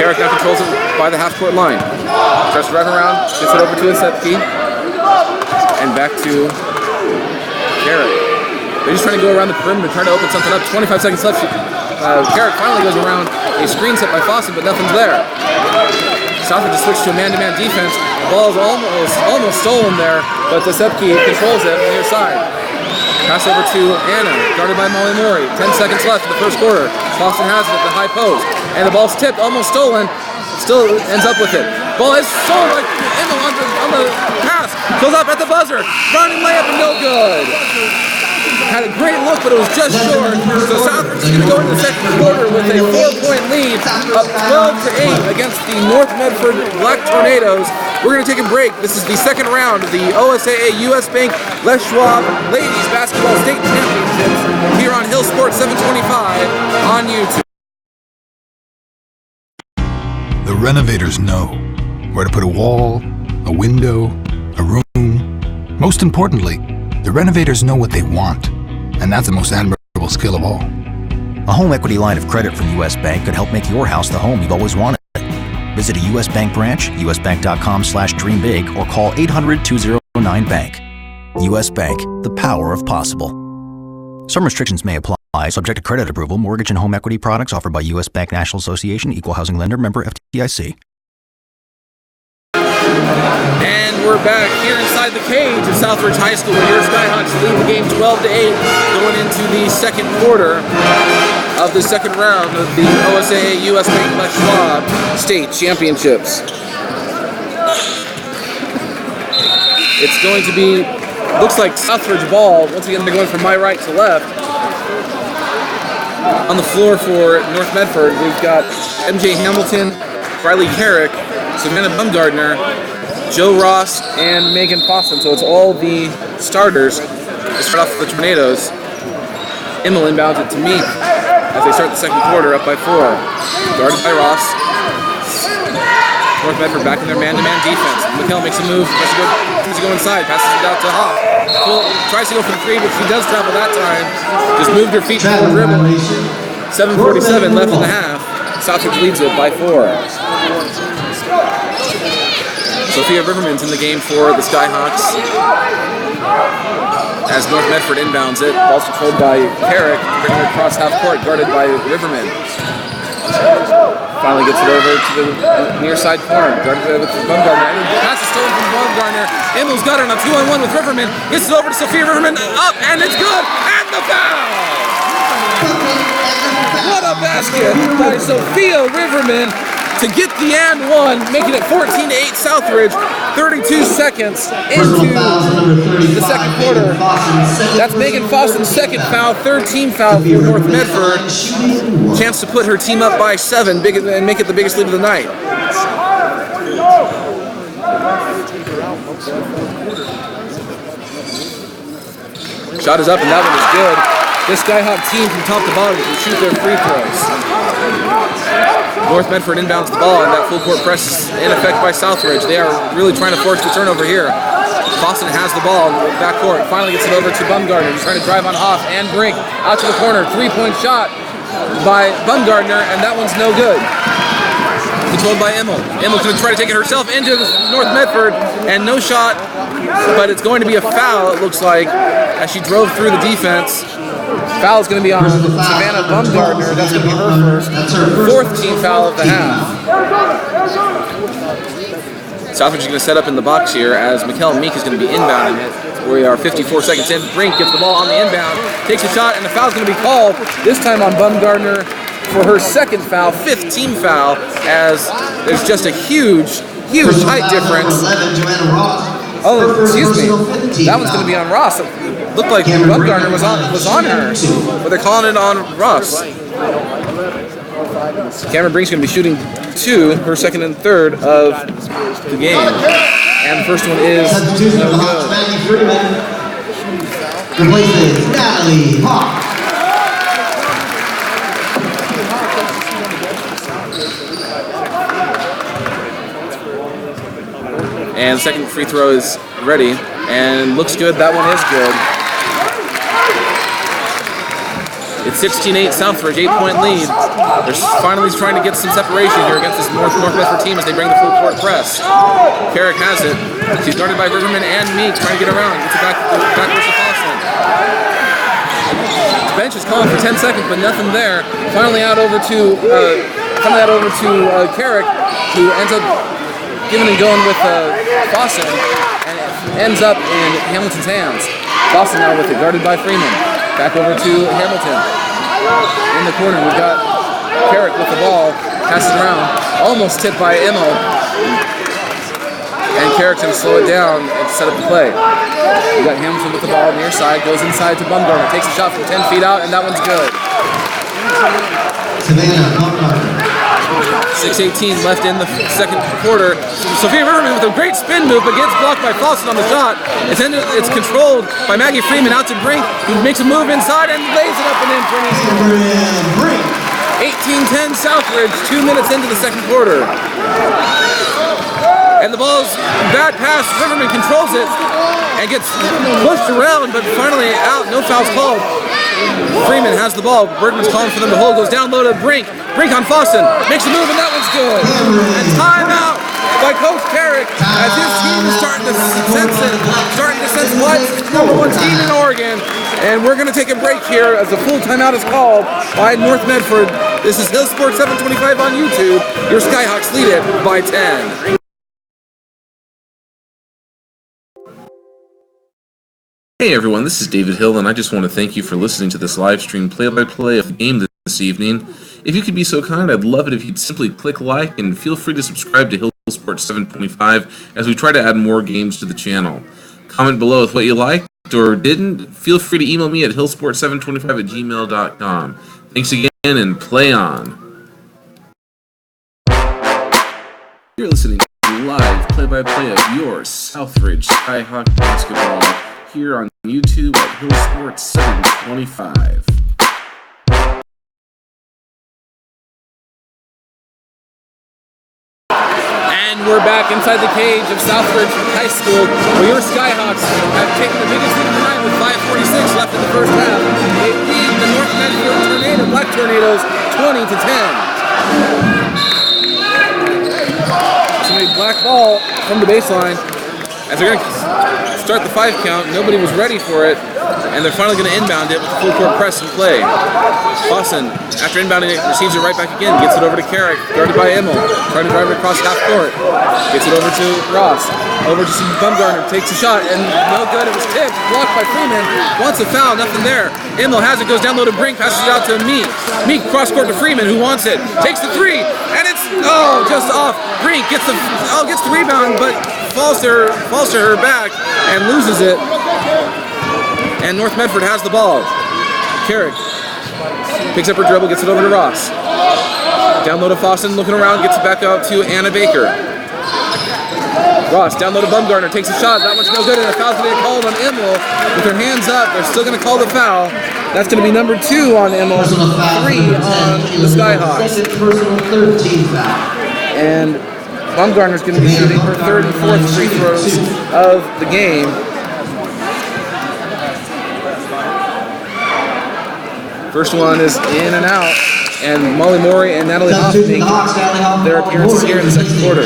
Carrick now controls it by the half-court line. Tries to drive around, gets it over to Setke. And back to Carrick. They're just trying to go around the perimeter, trying to open something up. 25 seconds left. Carrick finally goes around a screen set by Fawcett, but nothing's there. Southridge just switched to a man-to-man defense. The ball is almost stolen there, but Sepke controls it on the near side. Pass over to Anna, guarded by Molly Morey. 10 seconds left in the first quarter. Boston has it at the high post. And the ball's tipped, almost stolen. Still ends up with it. Ball is stolen by Emma on the pass. Goes up at the buzzer. Running layup and no good. Had a great look, but it was just short. So Southridge is going to go into the second quarter with a 4-point lead, up 12-8 against the North Medford Black Tornadoes. We're going to take a break. This is the second round of the OSAA US Bank Les Schwab Ladies Basketball State Championships here on Hill Sports 725 on YouTube. The renovators know where to put a wall, a window, a room. Most importantly, the renovators know what they want, and that's the most admirable skill of all. A home equity line of credit from U.S. Bank could help make your house the home you've always wanted. Visit a U.S. Bank branch, usbank.com/dreambig, or call 800-209-BANK. U.S. Bank, the power of possible. Some restrictions may apply. Subject to credit approval. Mortgage and home equity products offered by U.S. Bank National Association. Equal housing lender. Member FDIC. And we're back here inside the cage of Southridge High School, where your Skyhawks lead the game 12-8 going into the second quarter of the second round of the OSAA U.S. Bank Schwab State Championships. It's going to be, looks like Southridge ball. Once again, they're going from my right to left. On the floor for North Medford, we've got MJ Hamilton, Riley Carrick, Savannah Bumgardner, Joe Ross, and Megan Fosson. So it's all the starters to start off with the Tornadoes. Immel inbounds it to Meek as they start the second quarter up by 4. Guarded by Ross. North Medford back in their man-to-man defense. McKell makes a move, tries to go inside, passes it out to Hoff. Tries to go for the 3, but she does travel that time. Just moved her feet forward dribble. 7:47 left in the half. Southridge leads it by 4. Sophia Riverman's in the game for the Skyhawks as North Medford inbounds it. Ball's controlled by Carrick, bringing it across half court, guarded by Riverman. Finally gets it over to the near side corner, guarded with Bumgardner. And the pass is stolen from Bumgardner. Emil's got it on a 2-on-1 with Riverman. Gets it over to Sophia Riverman, up, and it's good, and the foul! What a basket by Sophia Riverman to get the and one, making it 14-8 Southridge, 32 seconds into the second quarter. That's Megan Foston's second foul, third team foul for North Medford. Chance to put her team up by 7 and make it the biggest lead of the night. Shot is up, and that one is good. This Skyhawk team from top to bottom can shoot their free throws. North Medford inbounds the ball, and that full court press is in effect by Southridge. They are really trying to force the turnover here. Boston has the ball in the backcourt. Finally gets it over to Bumgardner. He's trying to drive on Hoff and Brink. Out to the corner. 3-point shot by Bumgardner, and that one's no good. Controlled by Immel. Immel's going to try to take it herself into North Medford, and no shot, but it's going to be a foul, it looks like, as she drove through the defense. Foul is going to be on Savannah Bumgardner. That's going to be her first. Fourth team foul of the half. Southridge is going to set up in the box here as Mikkel Meek is going to be inbounding it. We are 54 seconds in. Brink gets the ball on the inbound, takes a shot, and the foul is going to be called, this time on Bumgardner for her second foul, fifth team foul, as there's just a huge height difference. Oh, excuse me. That one's going to be on Ross. It looked like Bumgardner was on her, but they're calling it on Ross. Cameron Brink's going to be shooting 2, her second and third of the game. And the first one is no good. Replaces Natalie Hawk. And the second free throw is ready, and looks good. That one is good. It's 16-8 Southridge, 8-point lead. They're finally trying to get some separation here against this North Medford team as they bring the full court press. Carrick has it. She's guarded by Riverman and Meek, trying to get around. Gets it back versus Boston. The bench is calling for 10 seconds, but nothing there. Finally out over to Carrick, who ends up giving and going with Boston, and it ends up in Hamilton's hands. Boston now with it, guarded by Freeman. Back over to Hamilton. In the corner, we've got Carrick with the ball, passes around, almost tipped by Immel. And Carrick's going to slow it down and set up the play. We've got Hamilton with the ball near side, goes inside to Bumgardner, takes a shot from 10 feet out, and that one's good. 6:18 left in the second quarter. Sophia Riverman with a great spin move, but gets blocked by Fawcett on the shot. It's controlled by Maggie Freeman out to Brink, who makes a move inside and lays it up and in for an easy one. 18-10 Southridge, 2 minutes into the second quarter. And the ball's bad pass. Riverman controls it and gets pushed around, but finally out. No fouls called. Freeman has the ball. Bergman's calling for them to hold. Goes down low to Brink. Brink on Fawcett. Makes a move, and that one's good. And timeout by Coach Carrick as his team is starting to sense what's #1 team in Oregon. And we're going to take a break here as a full timeout is called by North Medford. This is Hill Sports 725 on YouTube. Your Skyhawks lead it by 10. Hey everyone, this is David Hill, and I just want to thank you for listening to this live stream play-by-play of the game this evening. If you could be so kind, I'd love it if you'd simply click like and feel free to subscribe to Hill Sports 725 as we try to add more games to the channel. Comment below with what you liked or didn't. Feel free to email me at hillsports725@gmail.com. Thanks again, and play on. You're listening to live play-by-play of your Southridge Skyhawk basketball here on YouTube at Hill Sports 725. And we're back inside the cage of Southridge High School, where your Skyhawks have taken the biggest lead of the night with 5:46 left in the first half. They lead the North Medford Black Tornadoes 20-10. It's a black ball from the baseline. As they're going to start the 5 count, nobody was ready for it, and they're finally going to inbound it with the full court press and play. Boston, after inbounding it, receives it right back again, gets it over to Carrick, guarded by Emil, trying to drive it across half court, gets it over to Ross, over to Bumgarner, takes a shot, and no good, it was tipped, blocked by Freeman, wants a foul, nothing there. Emil has it, goes down low to Brink, passes it out to Meek. Meek cross court to Freeman, who wants it, takes the 3, and it's, just off. Brink gets the rebound, but falls to her back and loses it. And North Medford has the ball. Carrick picks up her dribble, gets it over to Ross. Down low to Fawson, looking around, gets it back out to Anna Baker. Ross down low to Bumgarner, takes a shot. That one's no good, and a foul's going to get called on Emil. With her hands up, they're still going to call the foul. That's going to be number 2 on Emil, 3 on the Skyhawks. And Bumgarner's going to be shooting her 3rd and 4th free throws of the game. First one is in and out, and Molly Morey and Natalie Hoff make their appearances here in the second quarter.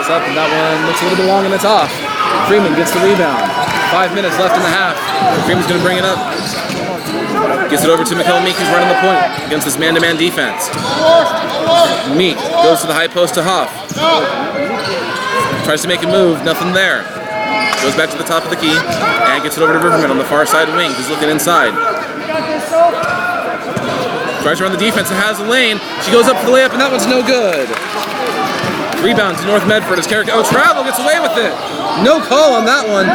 Up, and that one looks a little bit long and it's off. Freeman gets the rebound. 5 minutes left in the half. Freeman's going to bring it up. Gets it over to Michaela Meek, who's running the point against this man-to-man defense. Meek goes to the high post to Hoff. Tries to make a move, nothing there. Goes back to the top of the key and gets it over to Riverman on the far side wing, who's looking inside. Tries to run the defense and has a lane. She goes up for the layup, and that one's no good. Rebound to North Medford as Carrick. Travel gets away with it. No call on that one.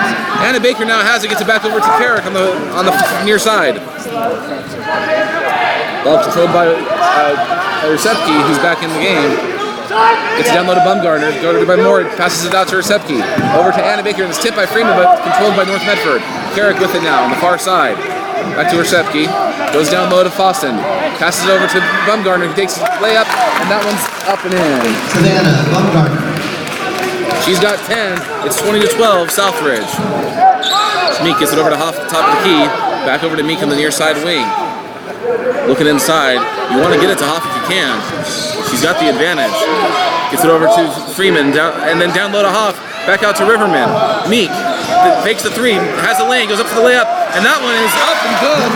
Anna Baker now has it, gets it back over to Carrick on the near side. Ball controlled by Recepke, who's back in the game. Gets it down low to Bumgarner, guarded by Moore, passes it out to Recepke. Over to Anna Baker, and it's tipped by Freeman, but controlled by North Medford. Carrick with it now on the far side. Back to Recepke. Goes down low to Fawson. Passes over to Bumgarner, who takes a layup, and that one's up and in. Savannah Bumgarner. She's got 10. It's 20-12, Southridge. Meek gets it over to Hoff at the top of the key. Back over to Meek on the near side wing. Looking inside. You want to get it to Hoff if you can. She's got the advantage. Gets it over to Freeman, and then down low to Hoff. Back out to Riverman. Meek takes the 3, has a lane, goes up for the layup, and that one is up and good.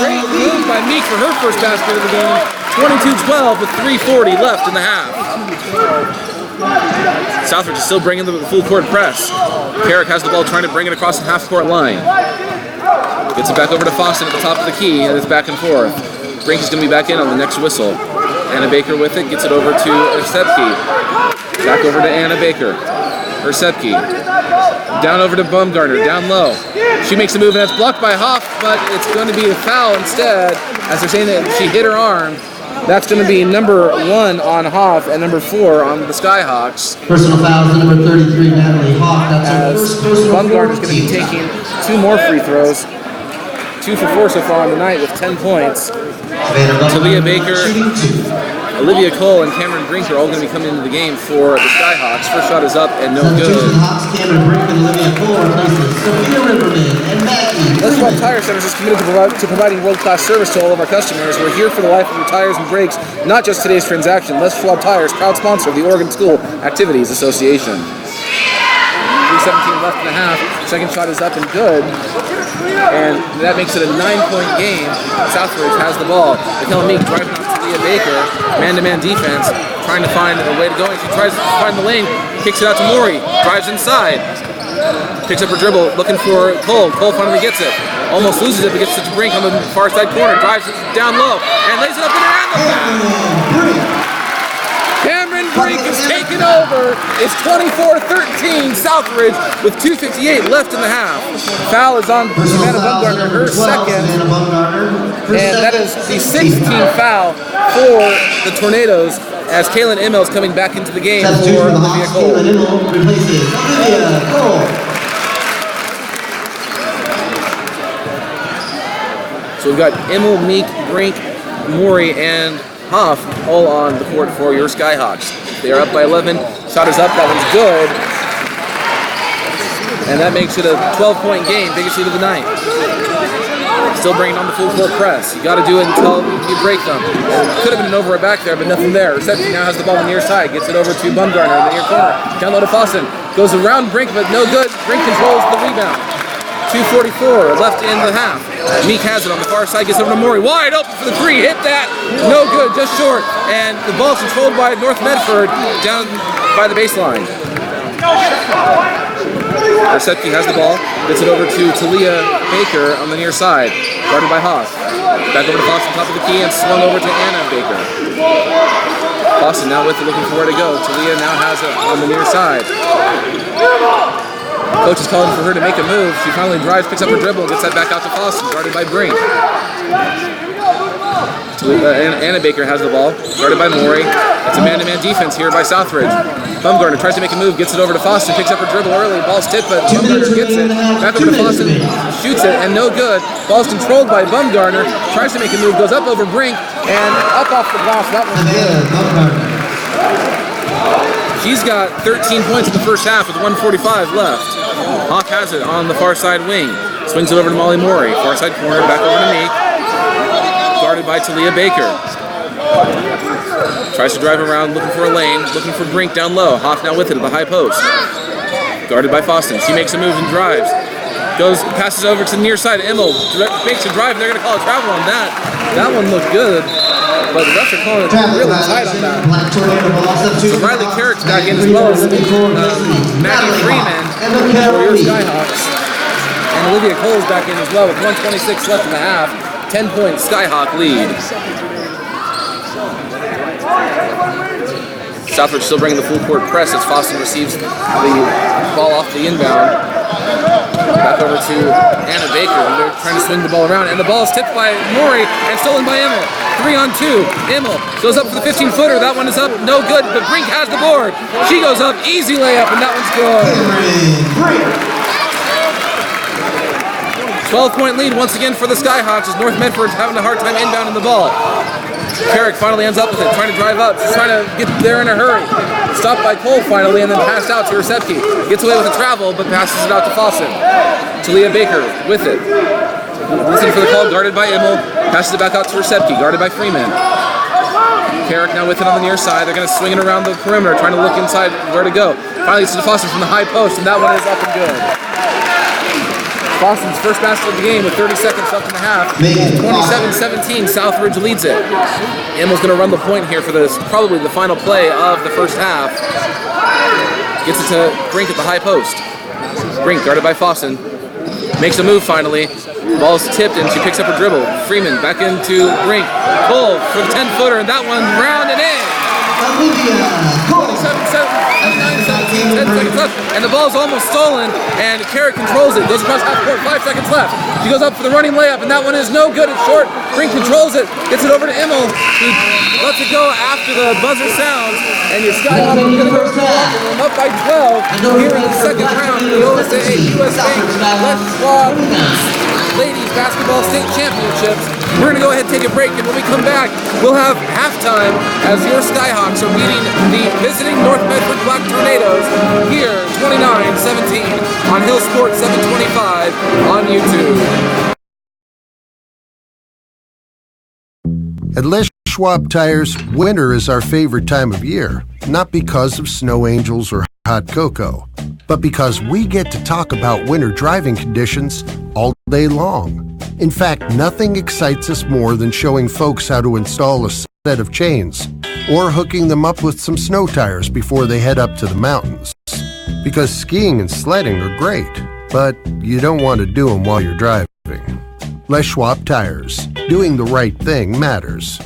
Great move by Meek for her first basket of the game. 22-12 with 3:40 left in the half. Southridge is still bringing the full court press. Carrick has the ball, trying to bring it across the half court line. Gets it back over to Fawson at the top of the key, and it's back and forth. Brink is going to be back in on the next whistle. Anna Baker with it, gets it over to Recepke. Back over to Anna Baker. Recepke. Down over to Bumgarner, down low. She makes a move, and it's blocked by Hoff, but it's going to be a foul instead, as they're saying that she hit her arm. That's going to be number 1 on Hoff and number 4 on the Skyhawks. Personal foul to number 33, Natalie Hoff. That's her first personal. Bumgarner's going to be taking 2 more free throws. 2 for 4 so far on the night with 10 points. Talia Baker Olivia Cole and Cameron Brink are all going to be coming into the game for the Skyhawks. First shot is up and no good. Hawks, Cameron Brink and Olivia Cole replaces Sophia Riverman and Maggie. Schwab Tire Centers is committed to providing world-class service to all of our customers. We're here for the life of your tires and brakes, not just today's transaction. Les Schwab Tires, proud sponsor of the Oregon School Activities Association. 3:17 left in the half. Second shot is up and good. And that makes it a 9-point game. Southridge has the ball. Michaela Meek driving out to Leah Baker. Man-to-man defense, trying to find a way to go. And she tries to find the lane, kicks it out to Maury, drives inside. Picks up her dribble, looking for Cole. Cole finally gets it. Almost loses it, but gets it to Brink on the far side corner. Drives it down low, and lays it up in the end. Cameron Brink is taken over. It's 24-13 Southridge with 2:58 left in the half. Foul is on Savannah Bumgarner, her second. And that is the 16th foul for the Tornadoes as Kaylin Immel is coming back into the game for Olivia Cole. So we've got Immel, Meek, Brink, Maury, and Hoff all on the court for your Skyhawks. They are up by 11. Shot is up. That one's good. And that makes it a 12-point game, biggest lead of the night. Still bringing on the full court press. You got to do it until you break them. Could have been an over or back there, but nothing there. Reception now has the ball on the near side. Gets it over to Bumgarner in the near corner. Down low to Fossen. Goes around Brink, but no good. Brink controls the rebound. 2:44 left in the half. Meek has it on the far side, gets over to Maury. Wide open for the three, hit that. No good, just short. And the ball's controlled by North Medford down by the baseline. Recepke has the ball, gets it over to Talia Baker on the near side, guarded by Haas. Back over to Boston, top of the key, and swung over to Anna Baker. Boston now with it, looking for where to go. Talia now has it on the near side. Coach is calling for her to make a move. She finally drives, picks up her dribble, gets that back out to Fossen, guarded by Brink. Anna Baker has the ball, guarded by Maury. It's a man-to-man defense here by Southridge. Bumgarner tries to make a move, gets it over to Fossen, picks up her dribble early, ball's tipped, but Bumgarner gets it. Back over to Fossen, shoots it, and no good. Ball's controlled by Bumgarner, tries to make a move, goes up over Brink, and up off the glass. That one's good. She's got 13 points in the first half with 1:45 left. Hawk has it on the far side wing. Swings it over to Molly Maury. Far side corner, back over to Meek. Guarded by Talia Baker. Tries to drive around, looking for a lane, looking for Brink down low. Hawk now with it at the high post. Guarded by Fossen. She makes a move and drives. Passes over to the near side. Immel makes a drive. They're going to call a travel on that. That one looked good. But the refs are calling it really tight on that. So Riley Carrick's back in as well as Maggie Freeman for your Skyhawks. And Olivia Cole's back in as well with 1:26 left in the half. 10-point Skyhawk lead. Southridge still bringing the full court press as Fossen receives the ball off the inbound. Back over to Anna Baker. They're trying to swing the ball around, and the ball is tipped by Maury and stolen by Immel. 3-on-2. Immel goes up for the 15-footer. That one is up, no good, but Brink has the board. She goes up, easy layup, and that one's good. 12-point lead once again for the Skyhawks as North Medford's having a hard time inbounding the ball. Carrick finally ends up with it, trying to drive up, trying to get there in a hurry. Stopped by Cole finally, and then passed out to Recepke. Gets away with a travel, but passes it out to Fossen. Talia Baker with it. Listening for the call, guarded by Immel. Passes it back out to Recepke, guarded by Freeman. Carrick now with it on the near side. They're going to swing it around the perimeter, trying to look inside where to go. Finally gets to Fossen from the high post, and that one is up and good. Boston's first basket of the game with 30 seconds left in the half. 27-17, Southridge leads it. Immel's going to run the point here for this, probably the final play of the first half. Gets it to Brink at the high post. Brink guarded by Fossen. Makes a move finally. Ball's tipped and she picks up her dribble. Freeman back into Brink. Cole for the 10-footer, and that one rounded in. 10 seconds left, and the ball's almost stolen, and Carrick controls it, goes across half court, 5 seconds left. She goes up for the running layup, and that one is no good, it's short. Brink controls it, gets it over to Immel, who lets it go after the buzzer sounds, and your Skyhawks are going to go to the locker room up by 12 here in the second round of the OSAA US Bank Les Schwab Ladies Basketball State Championships. We're going to go ahead and take a break, and when we come back, we'll have halftime as your Skyhawks are beating the visiting North Medford Black Tornadoes here 29-17 on Hill Sports 725 on YouTube. At Les Schwab Tires, winter is our favorite time of year, not because of snow angels or hot cocoa, but because we get to talk about winter driving conditions all day long. In fact, nothing excites us more than showing folks how to install a set of chains or hooking them up with some snow tires before they head up to the mountains. Because skiing and sledding are great, but you don't want to do them while you're driving. Les Schwab Tires. Doing the right thing matters.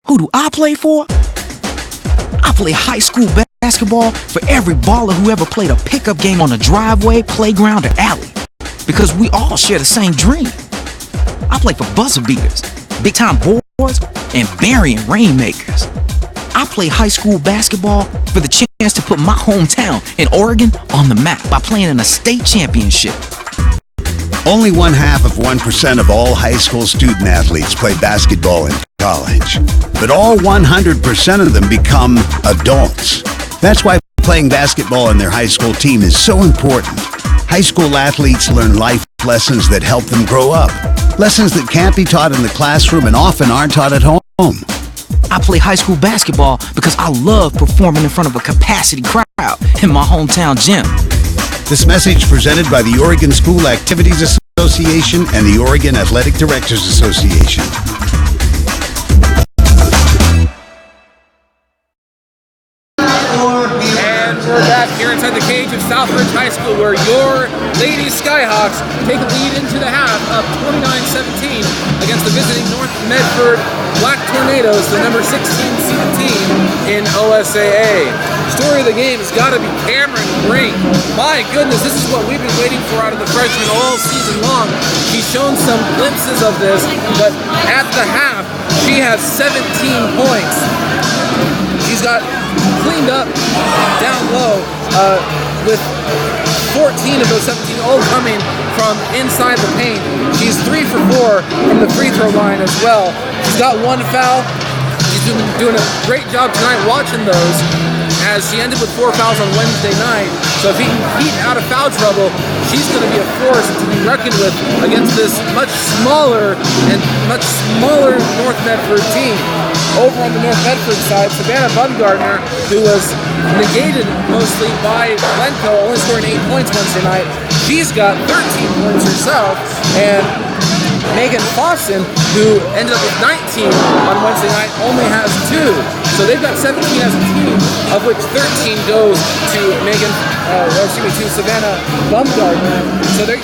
Who do I play for? I play high school basketball for every baller who ever played a pickup game on a driveway, playground, or alley. Because we all share the same dream. I play for buzzer beaters, big-time boards, and burying rainmakers. I play high school basketball for the chance to put my hometown in Oregon on the map by playing in a state championship. Only 0.5% of all high school student athletes play basketball in college. But all 100% of them become adults. That's why playing basketball in their high school team is so important. High school athletes learn life lessons that help them grow up. Lessons that can't be taught in the classroom and often aren't taught at home. I play high school basketball because I love performing in front of a capacity crowd in my hometown gym. This message presented by the Oregon School Activities Association and the Oregon Athletic Directors Association. And we're back here inside the cage of Southridge High School, where your Lady Skyhawks take a lead into the half of 29-17 against the visiting North Medford Black Tornadoes, the number 16 seeded team in OSAA. Story of the game has got to be Cameron Brink. My goodness, this is what we've been waiting for out of the freshman all season long. She's shown some glimpses of this, but at the half, she has 17 points. She's got cleaned up down low with 14 of those 17 all coming from inside the paint. She's 3 for 4 from the free throw line as well. She's got 1 foul. She's doing a great job tonight watching those, as she ended with 4 fouls on Wednesday night. So if he can keep out of foul trouble, she's going to be a force to be reckoned with against this much smaller North Medford team. Over on the North Medford side, Savannah Bumgardner, who was negated mostly by Glencoe, only scoring 8 points Wednesday night. She's got 13 points herself, and Megan Fawson, who ended up with 19 on Wednesday night, only has 2. So they've got 17 as a team, of which 13 goes to to Savannah Bumgardner. So the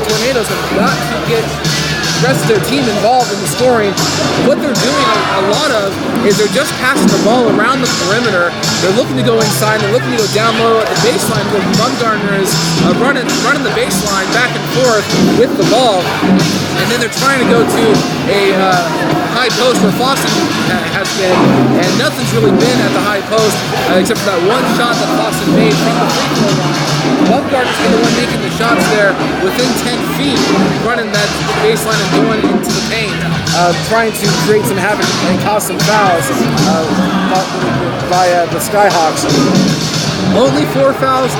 Tornadoes have got to get the rest of their team involved in the scoring. What they're doing a lot of is they're just passing the ball around the perimeter. They're looking to go inside. They're looking to go down low at the baseline, where Bumgardner is running the baseline back and forth with the ball. And then they're trying to go to a high post where Fawson has been, and nothing's really been at the high post except for that one shot that Fawson made from the free throw line. Bumgardner's been the one making the shots there within 10 feet, running that baseline and going into the paint, trying to create some havoc and cause some fouls by the Skyhawks. Only 4 fouls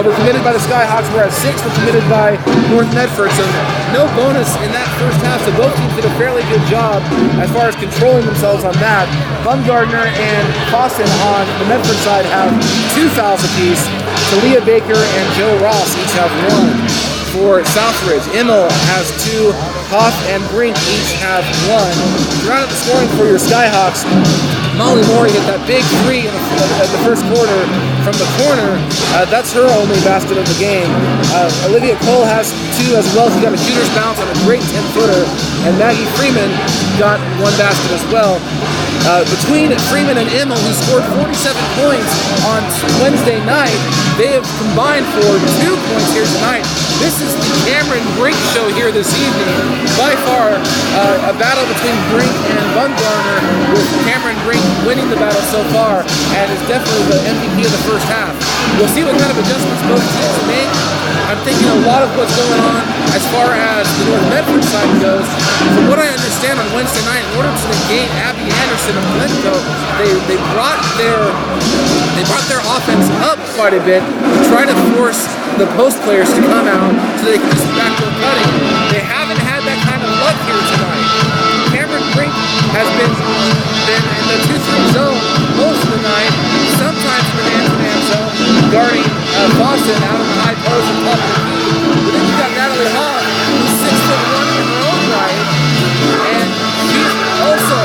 were committed by the Skyhawks, whereas 6 were committed by North Medford. So no bonus in that first half. So both teams did a fairly good job as far as controlling themselves on that. Bumgardner and Fawson on the Medford side have 2 fouls apiece. Talia Baker and Joe Ross each have 1. For Southridge, Immel has 2, Hoff and Brink each have 1. To round out the scoring for your Skyhawks, Molly Morey hit that big 3 in the first quarter from the corner. That's her only basket of the game. Olivia Cole has 2 as well. She got a shooter's bounce on a great 10-footer. And Maggie Freeman got 1 basket as well. Between Freeman and Immel, who scored 47 points on Wednesday night, they have combined for 2 points here tonight. This is the Cameron Brink show here this evening. By far, a battle between Brink and Bumgardner, with Cameron Brink winning the battle so far, and is definitely the MVP of the first half. we'll see what kind of adjustments both teams make. I'm thinking a lot of what's going on as far as the North Medford side goes. From what I understand on Wednesday night, in order to negate Abby Anderson and Glencoe, they brought their offense up quite a bit to try to force the post players to come out so they can just backdoor cutting. They haven't had that kind of luck here tonight. Cameron Brink has been in the 2-3 zone most of the night, sometimes in the man-to-man zone, guarding Boston out on the high post and top of the key. But then you got Natalie Hall, who's 6'1" in her own right, and she's also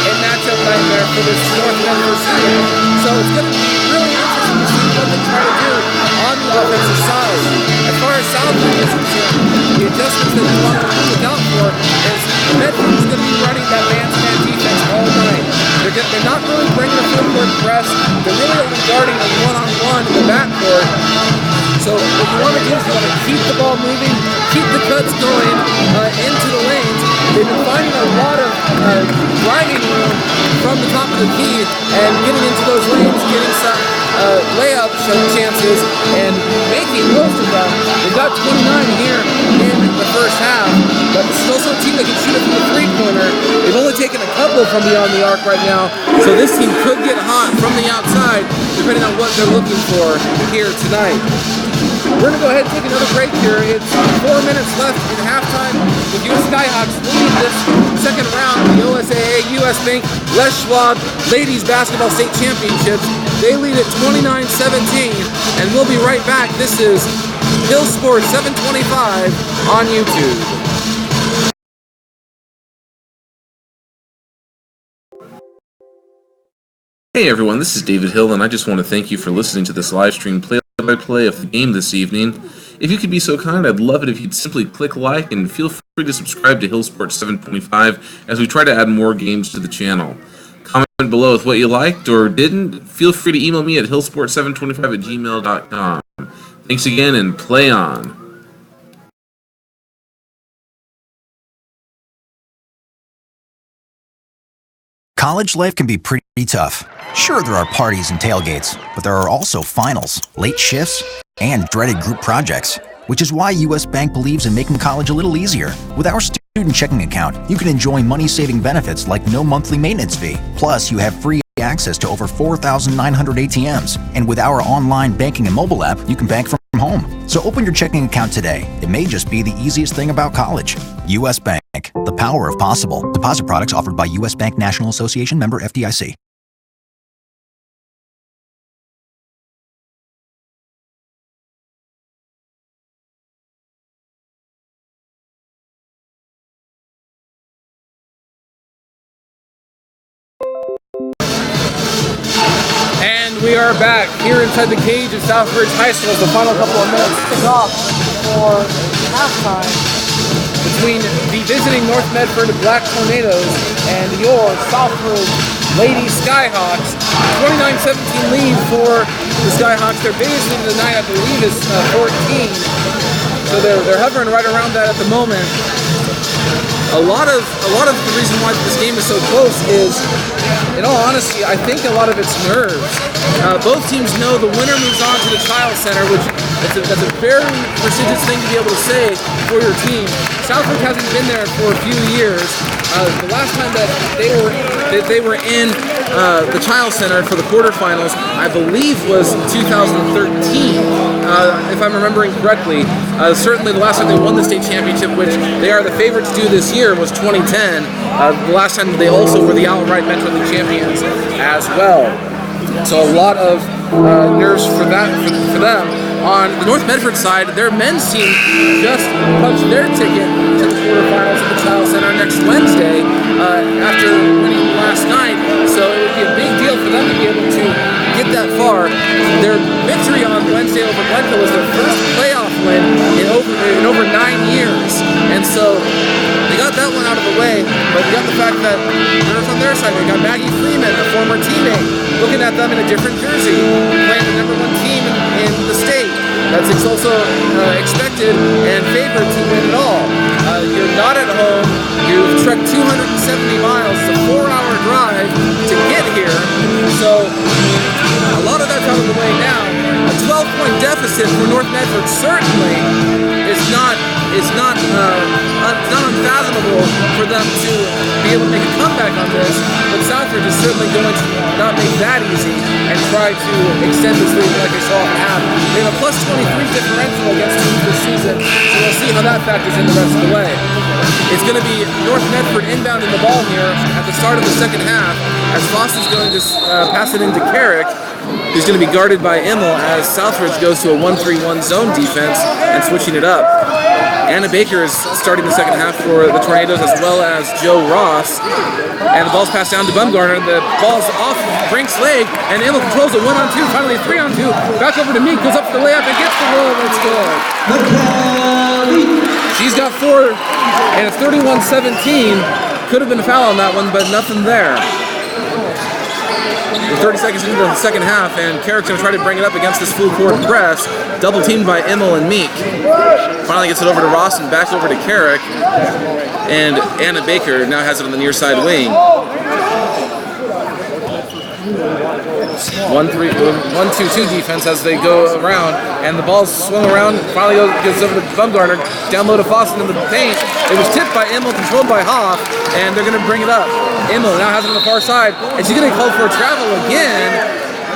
a matchup nightmare for this North Medford team. So it's going to be really interesting to see what they try to do on the offensive side. As far as Southridge is concerned, the adjustments that you want to look out for is Medford is going to be running that man-to-man defense all night. They're not really bringing a full court press. They're really only guarding a one-on-one in the backcourt. So what you want to do is you want to keep the ball moving, keep the cuts going into the lanes. They've been finding a lot of driving room from the top of the key and getting into those lanes, getting some layup chances and making most of them. They've got 29 here in the first half, but this is also a team that can shoot it from the three-pointer. They've only taken a couple from beyond the arc right now, so this team could get hot from the outside depending on what they're looking for here tonight. We're going to go ahead and take another break here. It's 4 minutes left in halftime with US Skyhawks leading this second round of the OSAA US Bank Les Schwab Ladies Basketball State Championships. They lead at 29-17, and we'll be right back. This is Hill Sports 725 on YouTube. Hey everyone, this is David Hill, and I just want to thank you for listening to this live stream play-by-play of the game this evening. If you could be so kind, I'd love it if you'd simply click like and feel free to subscribe to Hill Sports 725 as we try to add more games to the channel. Comment below with what you liked or didn't. Feel free to email me at hillsport725@gmail.com. Thanks again, and play on. College life can be pretty tough. Sure, there are parties and tailgates, but there are also finals, late shifts, and dreaded group projects, which is why U.S. Bank believes in making college a little easier. With our student checking account, you can enjoy money-saving benefits like no monthly maintenance fee. Plus, you have free access to over 4,900 ATMs. And with our online banking and mobile app, you can bank from home. So open your checking account today. It may just be the easiest thing about college. U.S. Bank, the power of possible. Deposit products offered by U.S. Bank National Association, member FDIC. We are back here inside the cage of Southridge High School. The final couple of minutes kick off for halftime between the visiting North Medford Black Tornadoes and your Southridge Lady Skyhawks. 29-17 lead for the Skyhawks. Their biggest lead of the night, I believe, is 14. So they're hovering right around that at the moment. A lot of the reason why this game is so close is, in all honesty, I think a lot of it's nerves. Both teams know the winner moves on to the Child Center, which that's a very prestigious thing to be able to say for your team. Southridge hasn't been there for a few years. The last time that they were in the Child Center for the quarterfinals, I believe, was 2013, if I'm remembering correctly. Certainly the last time they won the state championship, which they are the favorites to do this year, was 2010. The last time they also were the outright Metro League champions as well. So a lot of nerves for them. On the North Medford side, their men's team just punched their ticket to the quarterfinals at the Child Center next Wednesday after winning last night. So it would be a big deal for them to be able to get that far. Their victory on Wednesday over Glencoe was their first playoff win in over 9 years. And so they got that one out of the way, but you got the fact that nerves on their side. They got Maggie Freeman, a former teammate, looking at them in a different jersey, playing the #1 team in the state. That's also expected and favored to win it all. You're not at home. You've trekked 270 miles. It's a 4-hour drive to get here. So a lot of that's out of the way now. A 12 impressive for North Medford. Certainly, it's not unfathomable for them to be able to make a comeback on this, but Southridge is certainly going to not make that easy and try to extend this lead like they saw at half. They have a plus 23 differential against teams this season, so we'll see how that factors in the rest of the way. It's going to be North Medford inbounding the ball here at the start of the second half, as Foster's going to pass it into Carrick, who's going to be guarded by Immel as Southridge goes to a 1-3-1 zone defense and switching it up. Anna Baker is starting the second half for the Tornadoes, as well as Joe Ross. And the ball's passed down to Bumgarner. The ball's off Brink's leg, and Immel controls it 1-on-2, finally 3-on-2. Back over to Meek, goes up for the layup and gets the roll. It's good. She's got 4, and it's 31-17. Could have been a foul on that one, but nothing there. We're 30 seconds into the second half, and Carrick's going to try to bring it up against this full court press, double teamed by Immel and Meek. Finally gets it over to Ross and back over to Carrick, and Anna Baker now has it on the near side wing. 1-2-2 defense as they go around, and the ball's swung around. Finally gets over to Bumgarner, down low to Foster in the paint. It was tipped by Immel, controlled by Hoff, and they're going to bring it up. Immel now has it on the far side, and she's going to call for a travel again.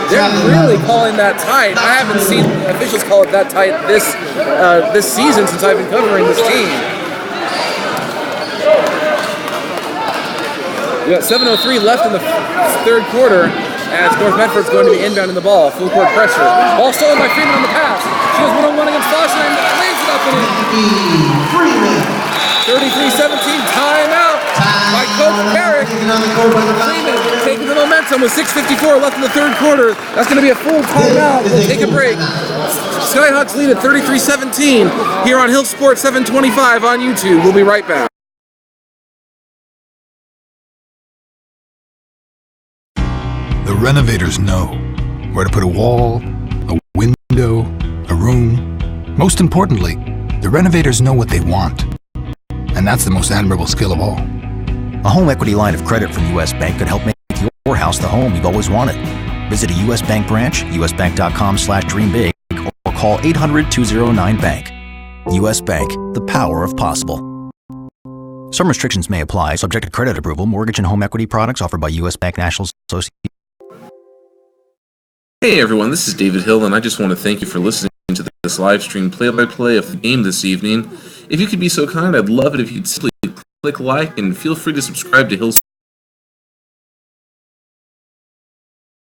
They're really calling that tight. I haven't seen officials call it that tight this season since I've been covering this team. We got 7:03 left in the third quarter as North Medford's going to be inbounding the ball. Full court pressure. Ball stolen by Freeman on the pass. She goes 1-on-1 against Foster and lays it up and in. 33-17, timeout by Coach Carrick. Freeman taking the momentum with 6:54 left in the third quarter. That's going to be a full timeout. We'll take a break. Skyhawks lead at 33-17 here on Hill Sports 725 on YouTube. We'll be right back. The renovators know where to put a wall, a window, a room. Most importantly, the renovators know what they want. And that's the most admirable skill of all. A home equity line of credit from U.S. Bank could help make your house the home you've always wanted. Visit a U.S. Bank branch, usbank.com/dreambig, or call 800-209-BANK. U.S. Bank, the power of possible. Some restrictions may apply, subject to credit approval. Mortgage and home equity products offered by U.S. Bank National Association. Hey everyone, this is David Hill, and I just want to thank you for listening to this live stream play-by-play of the game this evening. If you could be so kind, I'd love it if you'd simply click like and feel free to subscribe to Hill's.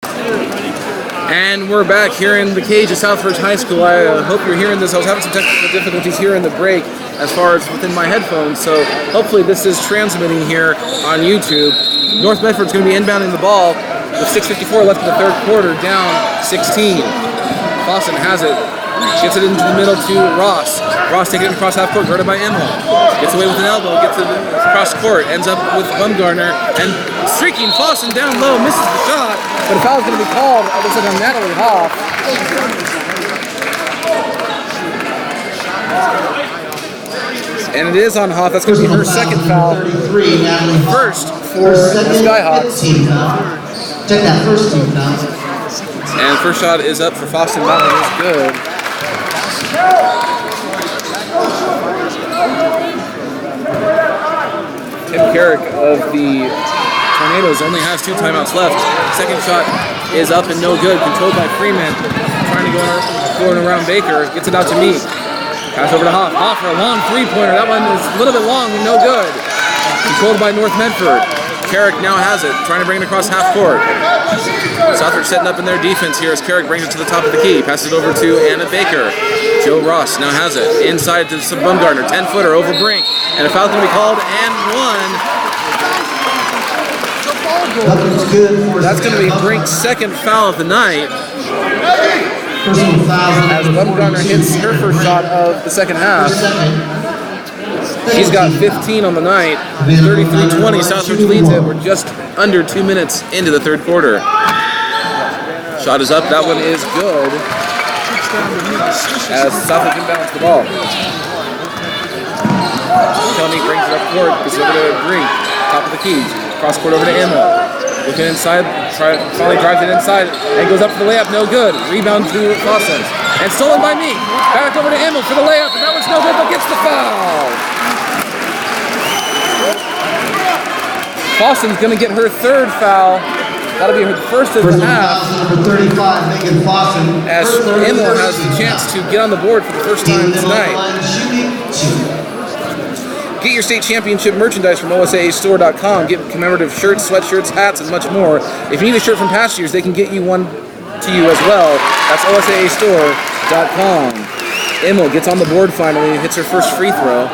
And we're back here in the cage at Southridge High School. I hope you're hearing this. I was having some technical difficulties here in the break as far as within my headphones, so hopefully this is transmitting here on YouTube. North Medford's going to be inbounding the ball with 6:54 left in the third quarter, down 16. Boston has it. Gets it into the middle to Ross. Ross taking it across half court, guarded by Immel. Gets away with an elbow, gets it across court, ends up with Bumgarner, and streaking Fossen down low, misses the shot, but a foul is going to be called, it looks like on Natalie Hoff. And it is on Hoff. That's going to be her second foul. First for the Skyhawks. Check that first team foul. And first shot is up for Foster. That one is good. Tim Carrick of the Tornadoes only has 2 timeouts left. Second shot is up and no good. Controlled by Freeman. Trying to go around Baker. Gets it out to Meek. Pass over to Hoff. Hoff for a long three-pointer. That one is a little bit long and no good. Controlled by North Medford. Carrick now has it, trying to bring it across half court. Southridge setting up in their defense here as Carrick brings it to the top of the key. Passes it over to Anna Baker. Joe Ross now has it. Inside to Bumgarner, 10-footer over Brink. And a foul's going to be called and one. That's going to be Brink's second foul of the night. As Bumgarner hits her first shot of the second half. She's got 15 on the night, 33-20, Southridge leads it. We're just under 2 minutes into the third quarter. Shot is up, that one is good. As Southridge inbounds the ball. Tony brings it up court, gives it over to Brink, top of the key. Cross court over to Immel. Looking inside, finally drives it inside, and goes up for the layup, no good. Rebound to Fossen. And stolen by Meek. Back over to Emil for the layup, and that one's no good, but gets the foul. Fosson's going to get her third foul. That'll be her first of the half. Number 35, Megan Fossen. As Emil has the chance to get on the board for the first time tonight. Get your state championship merchandise from OSAAstore.com. Get commemorative shirts, sweatshirts, hats, and much more. If you need a shirt from past years, they can get you one to you as well. That's OSAAstore.com. Emil gets on the board finally and hits her first free throw.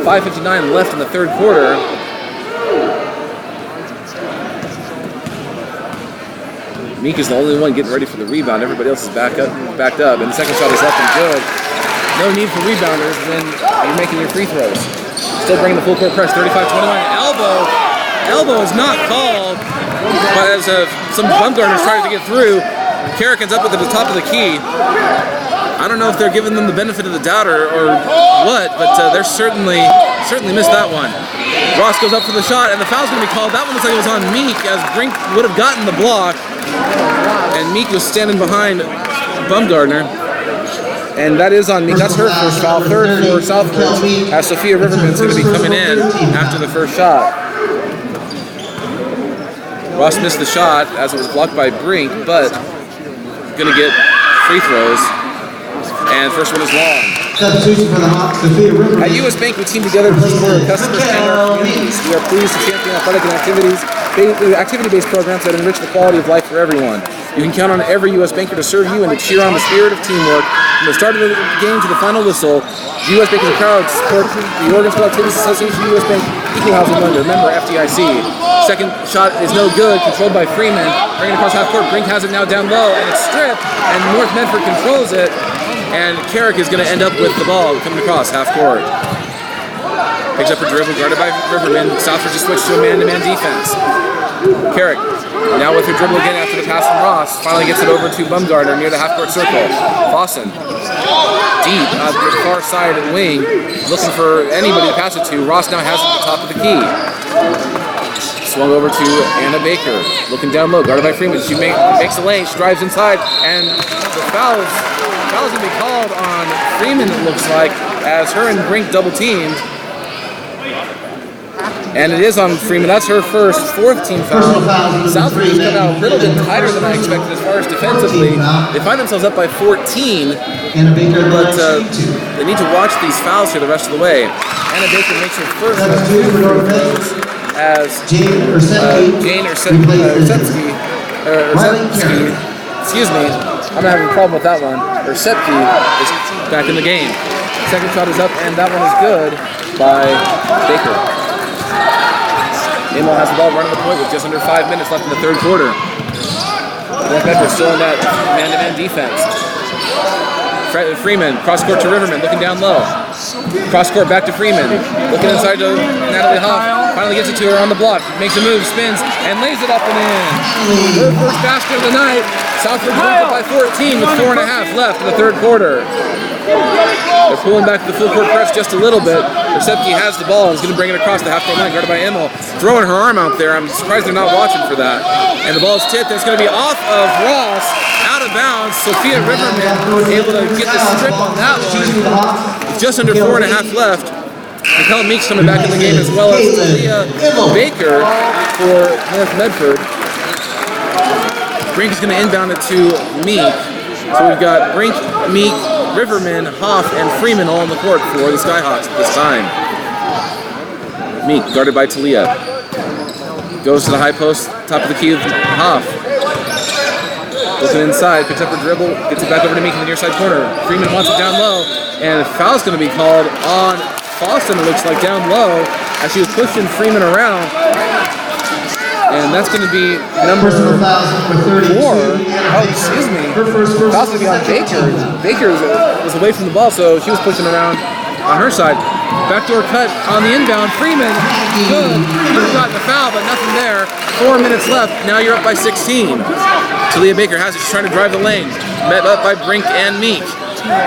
5:59 left in the third quarter. Meek is the only one getting ready for the rebound. Everybody else is backed up, and the second shot is up and good. No need for rebounders when you're making your free throws. Still bringing the full court press, 35-21. Elbow is not called, but as some bump guarders trying to get through, Carrick ends up at the top of the key. I don't know if they're giving them the benefit of the doubt or what, but they're certainly missed that one. Ross goes up for the shot, and the foul's going to be called. That one looks like it was on Meek, as Brink would have gotten the block, and Meek was standing behind Bumgardner. And that is on Meek. That's her first foul, third for Southridge, as Sophia Riverman's going to be coming in after the first shot. Ross missed the shot as it was blocked by Brink, but going to get free throws. And first one is long. At US Bank, we team together to support our customers and our communities. We are pleased to champion athletic and activity-based programs that enrich the quality of life for everyone. You can count on every US Banker to serve you and to cheer on the spirit of teamwork. From the start of the game to the final whistle, US Bank is proud to support the Oregon Activities Association, US Bank Equal Housing Lender, member FDIC. Second shot is no good, controlled by Freeman. Bringing it across half court, Brink has it now down low, and it's stripped, and North Medford controls it. And Carrick is going to end up with the ball coming across half court. Picks up her dribble, guarded by Riverman. Southridge just switched to a man-to-man defense. Carrick, now with her dribble again after the pass from Ross, finally gets it over to Bumgardner near the half-court circle. Fossen, deep at the far side of the wing, looking for anybody to pass it to. Ross now has it at the top of the key. Swung over to Anna Baker, looking down low, guarded by Freeman. She makes a lane, she drives inside, and the foul's going to be called on Freeman, it looks like, as her and Brink double-teamed. And it is on Freeman. That's her fourth team foul. Southridge has come out a little bit tighter than I expected as far as defensively. They find themselves up by 14, but they need to watch these fouls here the rest of the way. Anna Baker makes her first as Jane Ursetsky, excuse me, I'm having a problem with that one. Ursetsky is back in the game. Second shot is up, and that one is good by Baker. Emil has the ball running the point with just under 5 minutes left in the third quarter. North Medford still in that man-to-man defense. Freeman, cross-court to Riverman, looking down low. Cross-court back to Freeman, looking inside to Natalie Huff. Finally gets it to her on the block, makes a move, spins, and lays it up and in. Her first basket of the night. Southridge wins it by 14 with 4.5 left in the third quarter. They're pulling back the full court press just a little bit. Ursetsky has the ball and is going to bring it across the half-court line, guarded by Emil. Throwing her arm out there. I'm surprised they're not watching for that. And the ball is tipped, and it's going to be off of Ross, out of bounds. Sophia Riverman able to get the strip on that one. Just under 4.5 left. Raquel Meek's coming back in the game, as well as Leah Baker for North Medford. Brink is going to inbound it to Meek. So we've got Brink, Meek, Riverman, Hoff, and Freeman all on the court for the Skyhawks at this time. Meek, guarded by Talia. Goes to the high post, top of the key of Hoff. Looking inside, picks up her dribble, gets it back over to Meek in the near side corner. Freeman wants it down low, and a foul's going to be called on Fossen, it looks like, down low, as she was pushing Freeman around. And that's going to be number 4. Oh, excuse me. Foul's going to be on Baker. Baker was away from the ball, so she was pushing around on her side. Backdoor cut on the inbound. Freeman, good. Could have gotten the foul, but nothing there. 4 minutes left. Now you're up by 16. Talia Baker has it. She's trying to drive the lane. Met up by Brink and Meek.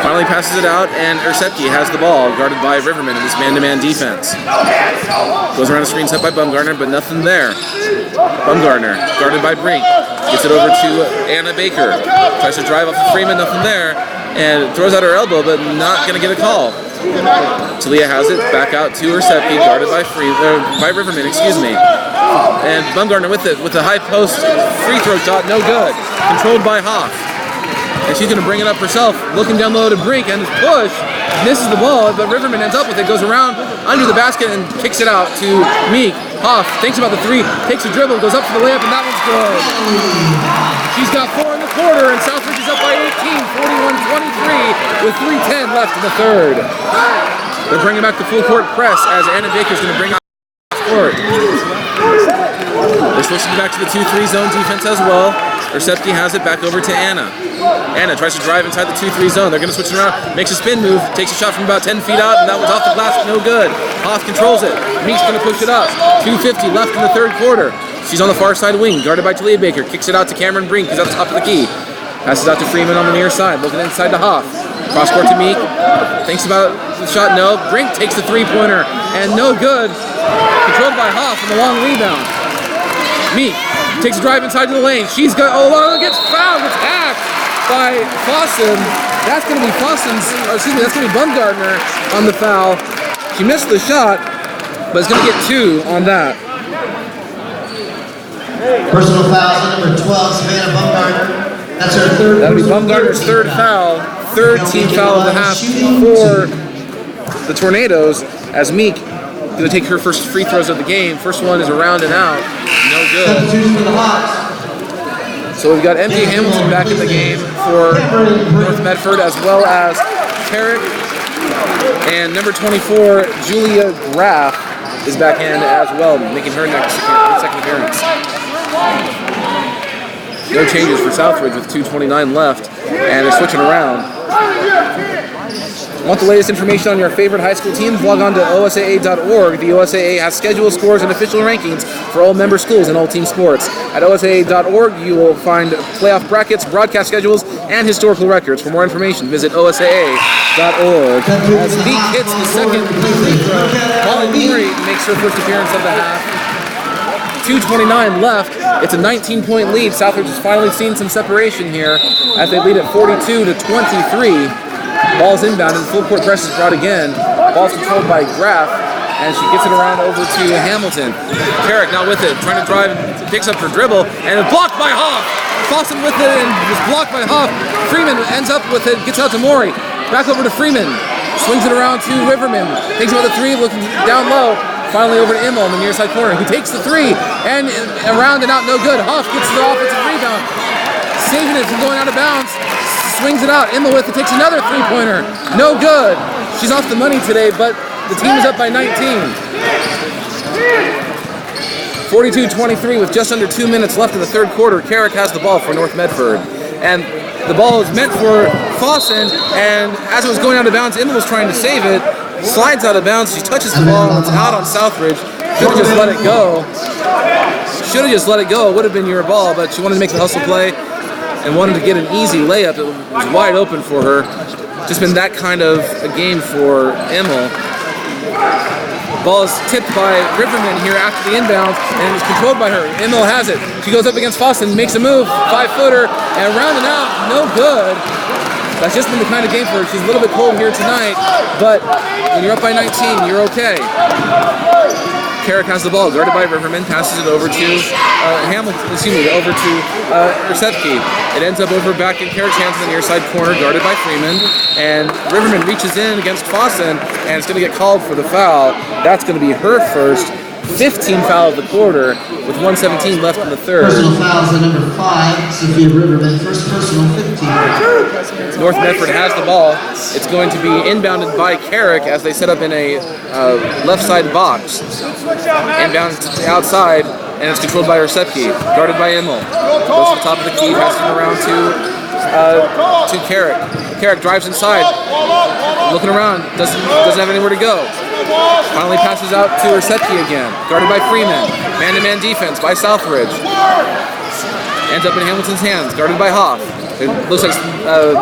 Finally passes it out, and Ursetsky has the ball, guarded by Riverman in this man-to-man defense. Goes around the screen set by Bumgardner, but nothing there. Bumgardner, guarded by Brink, gets it over to Anna Baker. Tries to drive off of Freeman, nothing there. and throws out her elbow, but not going to get a call. Talia has it, back out to Sepke, guarded by Riverman, and Bumgarner with it, with the high post free throw shot, no good. Controlled by Hoff. And she's going to bring it up herself, looking down low to Brink, and push, misses the ball, but Riverman ends up with it, goes around under the basket and kicks it out to Meek. Hoff thinks about the three, takes a dribble, goes up for the layup, and that one's good. She's got 4 in the quarter, and Southridge is up by 18, 41-23, with 3:10 left in the third. They're bringing back the full court press as Anna Baker's going to bring out court. They're switching back to the 2-3 zone defense as well. Sepke has it back over to Anna. Anna tries to drive inside the 2-3 zone. They're going to switch it around, makes a spin move, takes a shot from about 10 feet out, and that was off the glass, no good. Hoff controls it. Meek's going to push it up. 2:50 left in the third quarter. She's on the far side wing, guarded by Talia Baker. Kicks it out to Cameron Brink, who's at the top of the key. Passes out to Freeman on the near side, looking inside to Hoff. Cross court to Meek. Thinks about the shot, no. Brink takes the three-pointer, and no good. Controlled by Hoff on the long rebound. Meek takes a drive inside to the lane. She's got, gets fouled, gets hacked by Fossen. That's going to be that's going to be Bumgarner on the foul. She missed the shot, but it's going to get 2 on that. Personal foul, number 12, Savannah Bumgarner. That's her third. That'll be Bumgarner's third foul. Third team foul of the half for the Tornadoes, as Meek going to take her first free throws of the game. First one is around and out. No good. So we've got MJ Hamilton back in the game for North Medford, as well as Carrick. And number 24, Julia Graff, is back in as well, making her second appearance. No changes for Southridge with 2:29 left, and they're switching around. Want the latest information on your favorite high school teams? Log on to OSAA.org. The OSAA has schedule, scores, and official rankings for all member schools and all team sports. At OSAA.org, you will find playoff brackets, broadcast schedules, and historical records. For more information, visit OSAA.org. As Meek hits the second free throw, Molly Murray makes her first appearance of the half. 2:29 left. It's a 19-point lead. Southridge has finally seen some separation here as they lead at 42-23. Ball's inbounded. Full court press is brought again. Ball's controlled by Graff, and she gets it around over to Hamilton. Carrick now with it, trying to drive, picks up her dribble, and it's blocked by Hoff. Fossen with it, and was blocked by Hoff. Freeman ends up with it, gets out to Maury. Back over to Freeman. Swings it around to Riverman. Takes about the 3, looking down low. Finally over to Immel in the near side corner, who takes the 3, and around and out, no good. Hoff gets the offensive rebound, saving it from going out of bounds. Swings it out. Immel with it, takes another 3-pointer. No good. She's off the money today, but the team is up by 19. 42-23 with just under 2 minutes left in the third quarter. Carrick has the ball for North Medford. And the ball is meant for Fossen, and as it was going out of bounds, Immel was trying to save it. Slides out of bounds, she touches the ball, and it's out on Southridge. Should have just let it go. It would have been your ball, but she wanted to make the hustle play and wanted to get an easy layup. It was wide open for her. Just been that kind of a game for Immel. Ball is tipped by Riverman here after the inbound, and it's controlled by her. Immel has it. She goes up against Fossen, makes a move, 5-footer, and around and out, no good. That's just been the kind of game for her. She's a little bit cold here tonight, but when you're up by 19, you're okay. Carrick has the ball, guarded by Riverman, passes it over to Sepke. It ends up over back in Carrick's hands in the near side corner, guarded by Freeman, and Riverman reaches in against Fossen, and it's going to get called for the foul. That's going to be her first 15 foul of the quarter, with 1:17 left in the third. Personal fouls at number 5, Sophia Riverman. First personal, 15. North Medford has the ball. It's going to be inbounded by Carrick as they set up in a left side box. Inbound to the outside, and it's controlled by Sepke, guarded by Immel. Goes to the top of the key, passes it around to Carrick. Carrick drives inside, looking around, doesn't have anywhere to go. Finally passes out to Sepke again, guarded by Freeman. Man-to-man defense by Southridge. Ends up in Hamilton's hands, guarded by Hoff. It looks like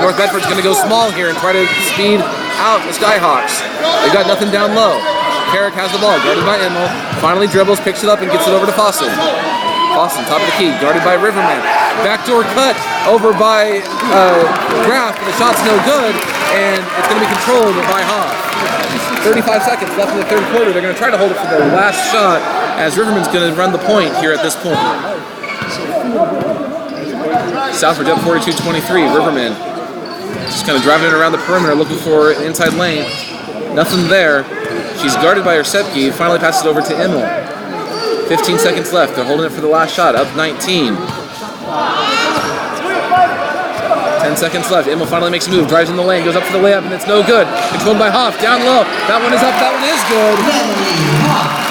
North Medford's going to go small here and try to speed out the Skyhawks. They've got nothing down low. Carrick has the ball, guarded by Immel. Finally dribbles, picks it up, and gets it over to Fossen. Boston, top of the key, guarded by Riverman. Backdoor cut over by Graff, but the shot's no good, and it's going to be controlled by Hoff. 35 seconds left in the third quarter. They're going to try to hold it for their last shot, as Riverman's going to run the point here at this point. Southridge up 42-23. Riverman just kind of driving it around the perimeter, looking for an inside lane. Nothing there. She's guarded by her Sepke. Finally passes it over to Immel. 15 seconds left. They're holding it for the last shot. Up 19. 10 seconds left. Immel finally makes a move. Drives in the lane. Goes up for the layup, and it's no good. Controlled by Hoff. Down low. That one is up. That one is good.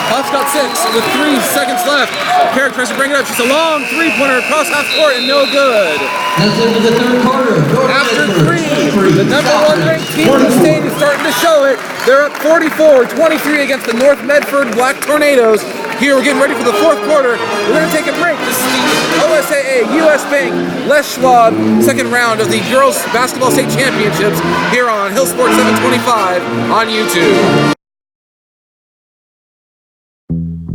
Hoff's got 6 with 3 seconds left. Carrick tries to bring it up. She's a long three-pointer across half court, and no good. That's into the third quarter. After 3, the number 1 ranked team in the state is starting to show it. They're up 44-23 against the North Medford Black Tornadoes. Here, we're getting ready for the fourth quarter. We're going to take a break. This is the OSAA US Bank Les Schwab second round of the Girls Basketball State Championships here on Hill Sports 725 on YouTube.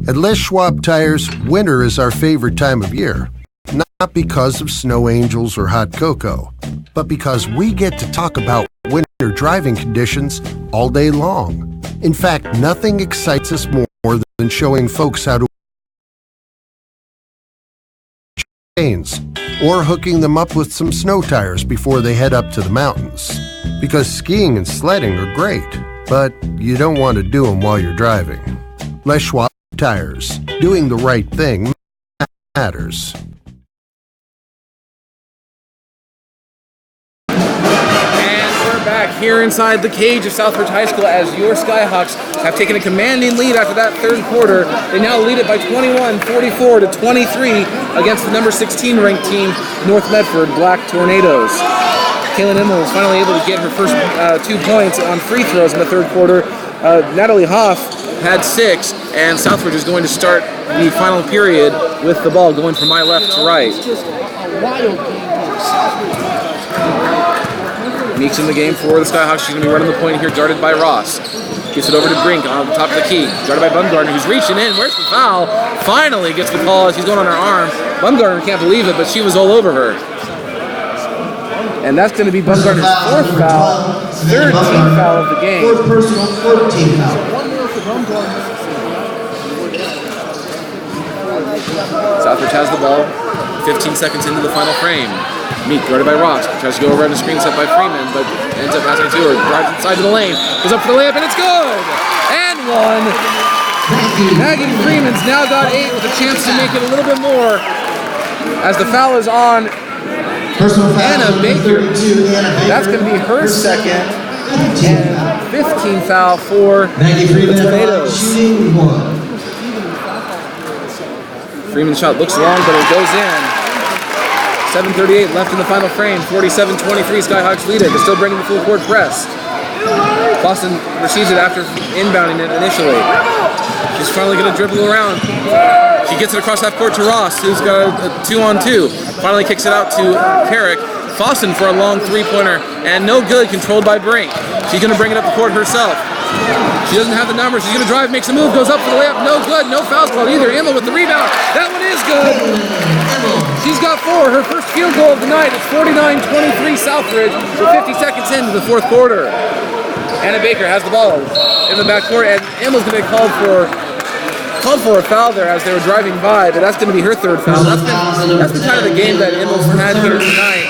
At Les Schwab Tires, winter is our favorite time of year. Not because of snow angels or hot cocoa, but because we get to talk about winter driving conditions all day long. In fact, nothing excites us more than showing folks how to chains or hooking them up with some snow tires before they head up to the mountains. Because skiing and sledding are great, but you don't want to do them while you're driving. Les Schwab Tires. Doing the right thing matters. Back here inside the cage of Southridge High School as your Skyhawks have taken a commanding lead after that third quarter. They now lead it by 21-44-23 against the number 16 ranked team, North Medford Black Tornadoes. Kaylin Immel was finally able to get her first 2 points on free throws in the third quarter. Natalie Hoff had 6, and Southridge is going to start the final period with the ball going from my left to right. Meeks in the game for the Skyhawks. She's going to be running the point here, guarded by Ross. Gets it over to Brink on the top of the key. Guarded by Bumgardner, who's reaching in. Where's the foul? Finally gets the call as he's going on her arm. Bumgardner can't believe it, but she was all over her. And that's going to be Bumgardner's 4th foul, 3rd team foul of the game. 4th personal, 4th team foul. Southridge has the ball. 15 seconds into the final frame. Meek, guarded by Ross, tries to go around the screen set by Freeman, but ends up passing it to her. Drives inside to the lane, goes up for the layup, and it's good! And 1. Maggie Freeman's now got 8 with a chance to make it a little bit more as the foul is on Anna Baker. That's going to be her second and 15th foul for the Tornadoes. Freeman's shot looks long, but it goes in. 7:38 left in the final frame. 47-23, Skyhawks lead it. They're still bringing the full court press. Boston receives it after inbounding it initially. She's finally going to dribble around. She gets it across half court to Ross, who's got a 2-on-2. Finally kicks it out to Carrick. Foston for a long three-pointer, and no good, controlled by Brink. She's going to bring it up the court herself. She doesn't have the numbers. She's going to drive, makes a move, goes up for the layup. No good, no foul called either. Emma with the rebound. That one is good. She's got 4, her first field goal of the night. It's 49-23 Southridge with 50 seconds into the fourth quarter. Anna Baker has the ball in the backcourt, and Emma's going to be called for a foul there as they were driving by, but that's going to be her 3rd foul. That's been kind of the game that Emma's had here tonight.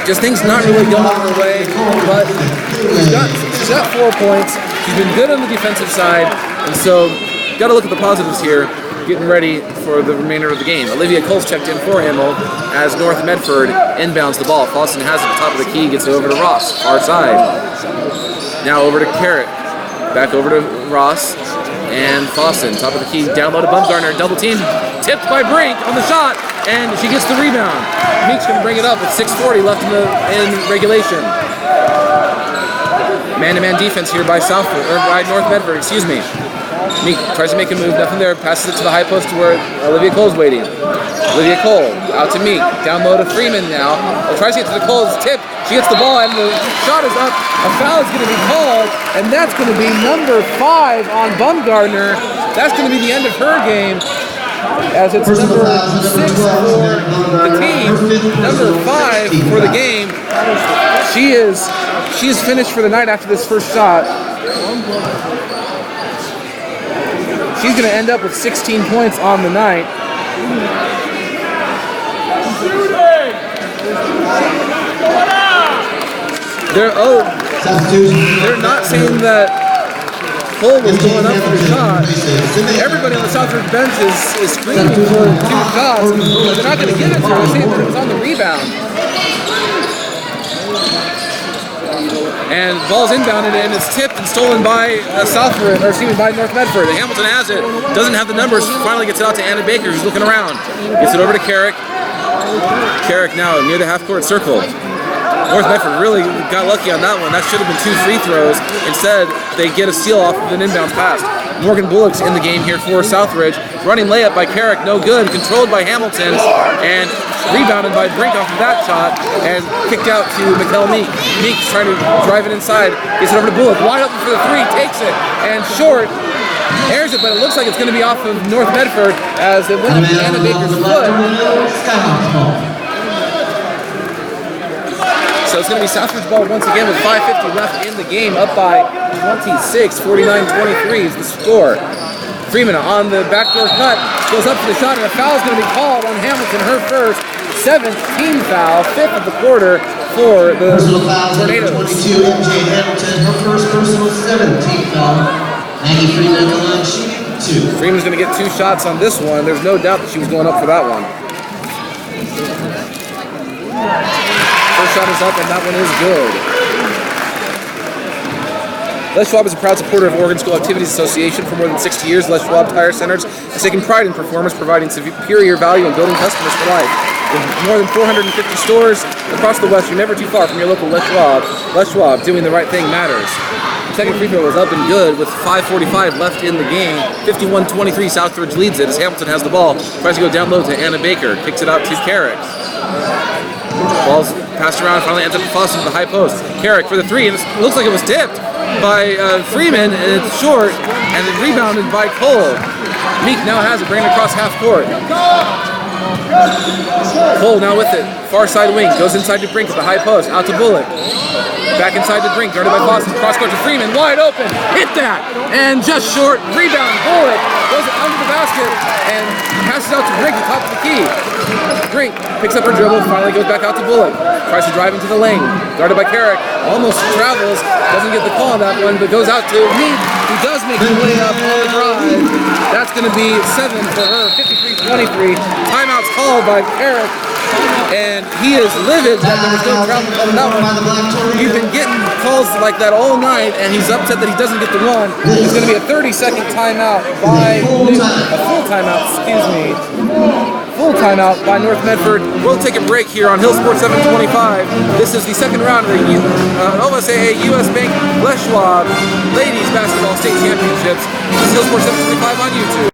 Just things not really going her way, but she's got 4 points. She's been good on the defensive side, and so got to look at the positives here. Getting ready for the remainder of the game. Olivia Coles checked in for Immel as North Medford inbounds the ball. Foston has it at the top of the key, gets it over to Ross, far side. Now over to Carrick, back over to Ross, and Foston, top of the key, down low to Bumgardner, double team, tipped by Brink on the shot, and she gets the rebound. Meek's going to bring it up with 6:40 left in regulation. Man-to-man defense here by North Medford, excuse me. Meek tries to make a move, nothing there, passes it to the high post to where Olivia Cole's waiting. Olivia Cole, out to Meek, down low to Freeman now. Tries to get to the Cole, it's tipped, she gets the ball, and the shot is up. A foul is going to be called, and that's going to be number 5 on Bumgardner. That's going to be the end of her game. as it's number 6 for the team, number 5 for the game. She is finished for the night after this first shot. She's going to end up with 16 points on the night. They're not saying that Cole was going up for the shot. Everybody on the Southridge bench is screaming for 2 shots. They're not going to give it to her. They're saying that it was on the rebound. And ball's inbounded and it's tipped and stolen by by North Medford. And Hamilton has it, doesn't have the numbers, finally gets it out to Anna Baker, who's looking around. Gets it over to Carrick. Carrick now near the half-court circle. North Medford really got lucky on that one. That should have been 2 free throws. Instead, they get a steal off of an inbound pass. Morgan Bullock's in the game here for Southridge. Running layup by Carrick, no good. Controlled by Hamilton and rebounded by Brink off of that shot and kicked out to Mikkel Meek. Meek's trying to drive it inside. Gets it over to Bullock. Wide open for the 3. Takes it. And short. Airs it, but it looks like it's going to be off of North Medford as it went up to Anna Baker's foot. So it's going to be Southridge ball once again with 5:50 left in the game, up by 26, 49-23 is the score. Freeman on the backdoor cut, goes up for the shot, and a foul is going to be called on Hamilton, her first, 7th team foul, 5th of the quarter for the Tornadoes. 22, MJ Hamilton, her first personal 7th team foul. Maggie Freeman on the line, shooting 2. Freeman's going to get 2 shots on this one. There's no doubt that she was going up for that one. First shot is up, and that one is good. Les Schwab is a proud supporter of Oregon School Activities Association. For more than 60 years, Les Schwab Tire Centers has taken pride in performance, providing superior value and building customers for life. With more than 450 stores across the West, you're never too far from your local Les Schwab. Les Schwab, doing the right thing matters. Second free throw was up and good with 5:45 left in the game. 51-23, Southridge leads it as Hamilton has the ball. Tries to go down low to Anna Baker. Kicks it out to Carrick. Ball's passed around, finally ends up at Foster to the high post. Carrick for the 3, and it looks like it was tipped by Freeman, and it's short, and then rebounded by Cole. Meek now has it, bringing it across half court. Cole now with it, far side wing, goes inside to Brink at the high post, out to Bullock. Back inside to Brink, guarded by Boston, cross court to Freeman, wide open, hit that, and just short, rebound, Bullock, goes under the basket, and passes out to Brink at the top of the key. Brink picks up her dribble, finally goes back out to Bullock, tries to drive into the lane, guarded by Carrick, almost travels, doesn't get the call on that one, but goes out to Meek, who does make the layup on the drive. That's going to be 7 for her, 53-23. Timeout's called by Carrick, and he is livid that there was no travel on that one. You've been getting calls like that all night, and he's upset that he doesn't get the one. It's going to be a 30-second timeout by a full timeout, full timeout by North Medford. We'll take a break here on Hill Sports 725. This is the second round of the OSAA US Bank Les Schwab Ladies Basketball State Championships. This is Hill Sports 725 on YouTube.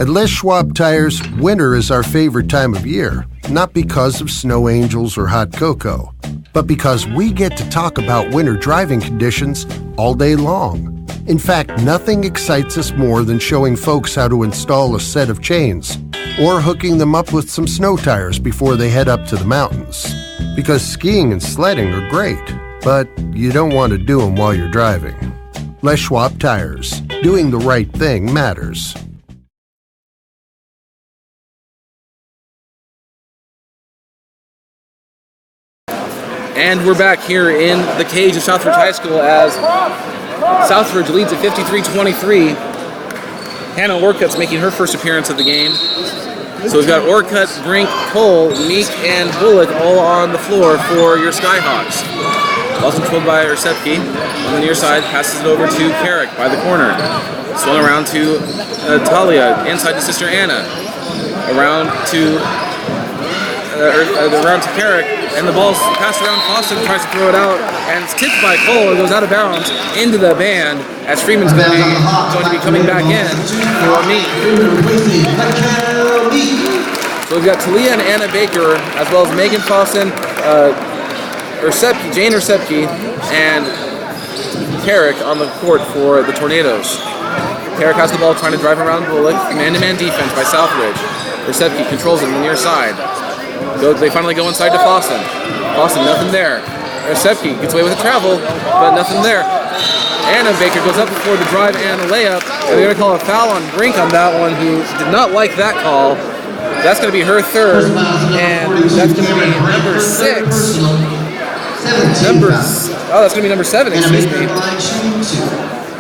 At Les Schwab Tires, winter is our favorite time of year, not because of snow angels or hot cocoa, but because we get to talk about winter driving conditions all day long. In fact, nothing excites us more than showing folks how to install a set of chains or hooking them up with some snow tires before they head up to the mountains. Because skiing and sledding are great, but you don't want to do them while you're driving. Les Schwab Tires. Doing the right thing matters. And we're back here in the cage of Southridge High School as Southridge leads at 53-23. Hannah Orcutt's making her first appearance of the game. So we've got Orcutt, Brink, Cole, Meek, and Bullock all on the floor for your Skyhawks. Ball's controlled by Ersepke on the near side, passes it over to Carrick by the corner. Swung around to Talia, inside to Sister Anna. Around to Carrick, and the ball's passed around. Foster tries to throw it out, and it's tipped by Cole. It goes out of bounds into the band as Freeman's going to be coming back in for Meek. So we've got Talia and Anna Baker, as well as Megan Fossen, Jane Ersepke, and Carrick on the court for the Tornadoes. Carrick has the ball, trying to drive around Bullock. Man-to-man defense by Southridge. Recepke controls it on the near side. They finally go inside to Fossen. Fossen, nothing there. Recepke gets away with the travel, but nothing there. Anna Baker goes up before the drive and a layup. And they're going to call a foul on Brink on that one, who did not like that call. That's going to be her third, and that's going to be number 6. That's going to be number 7, excuse me.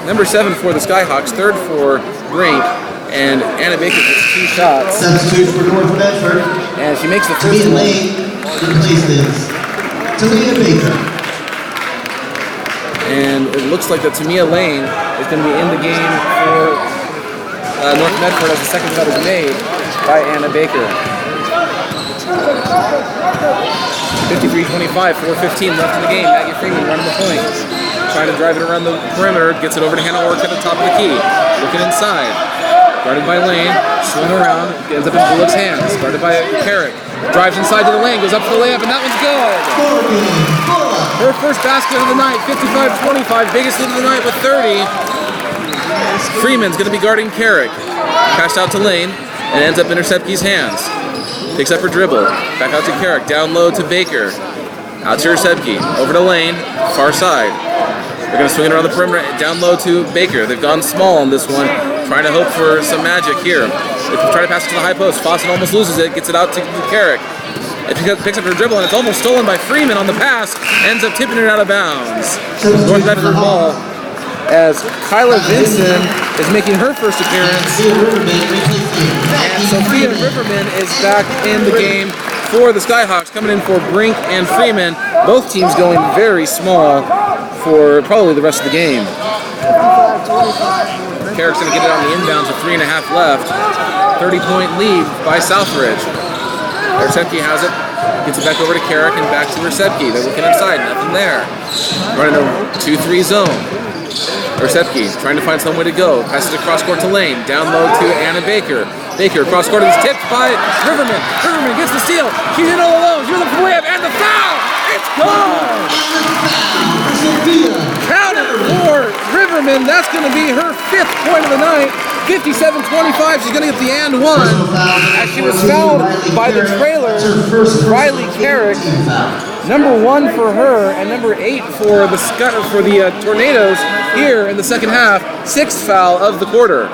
Number 7 for the Skyhawks, third for Brink, and Anna Baker gets 2 shots. Substitute for North Medford. And she makes the first one. Tamia Baker. And it looks like that Tamia Lane is going to be in the game for North Medford as the second shot is made by Anna Baker. 53-25, 4:15 left in the game. Maggie Freeman running the point. Trying to drive it around the perimeter. Gets it over to Hannah Ork at the top of the key. Looking inside. Guarded by Lane. Swing around. Ends up in Bullock's hands. Guarded by Carrick. Drives inside to the lane. Goes up for the layup, and that one's good. Her first basket of the night. 55-25. Biggest lead of the night with 30. Freeman's going to be guarding Carrick. Passed out to Lane. And ends up in Recepke's hands. Takes up her dribble. Back out to Carrick. Down low to Baker. Out to Recepke. Over to Lane. Far side. They're going to swing it around the perimeter. Down low to Baker. They've gone small on this one. Trying to hope for some magic here. They try to pass it to the high post. Fossen almost loses it. Gets it out to Carrick. It picks up her dribble, and it's almost stolen by Freeman on the pass. Ends up tipping it out of bounds. North Medford ball, as Kyla Vinson is making her first appearance. And Sophia Riverman is back in the game for the Skyhawks, coming in for Brink and Freeman. Both teams going very small for probably the rest of the game. Carrick's going to get it on the inbounds with 3.5 left. 30-point lead by Southridge. Recepke has it. Gets it back over to Carrick and back to Recepke. They're looking inside. Nothing there. Running a 2-3 zone. Recepke trying to find some way to go. Passes it across court to Lane. Down low to Anna Baker. Baker across court is tipped by Riverman. Riverman gets the steal. She's in all alone. She's looking for the layup and the foul. It's gone. Count it for Riverman. That's going to be her 5th point of the night. 57-25. She's going to get the and one as she was fouled by the trailer, Riley Carrick. Number 1 for her and number 8 for the Tornadoes here in the second half. 6th foul of the quarter.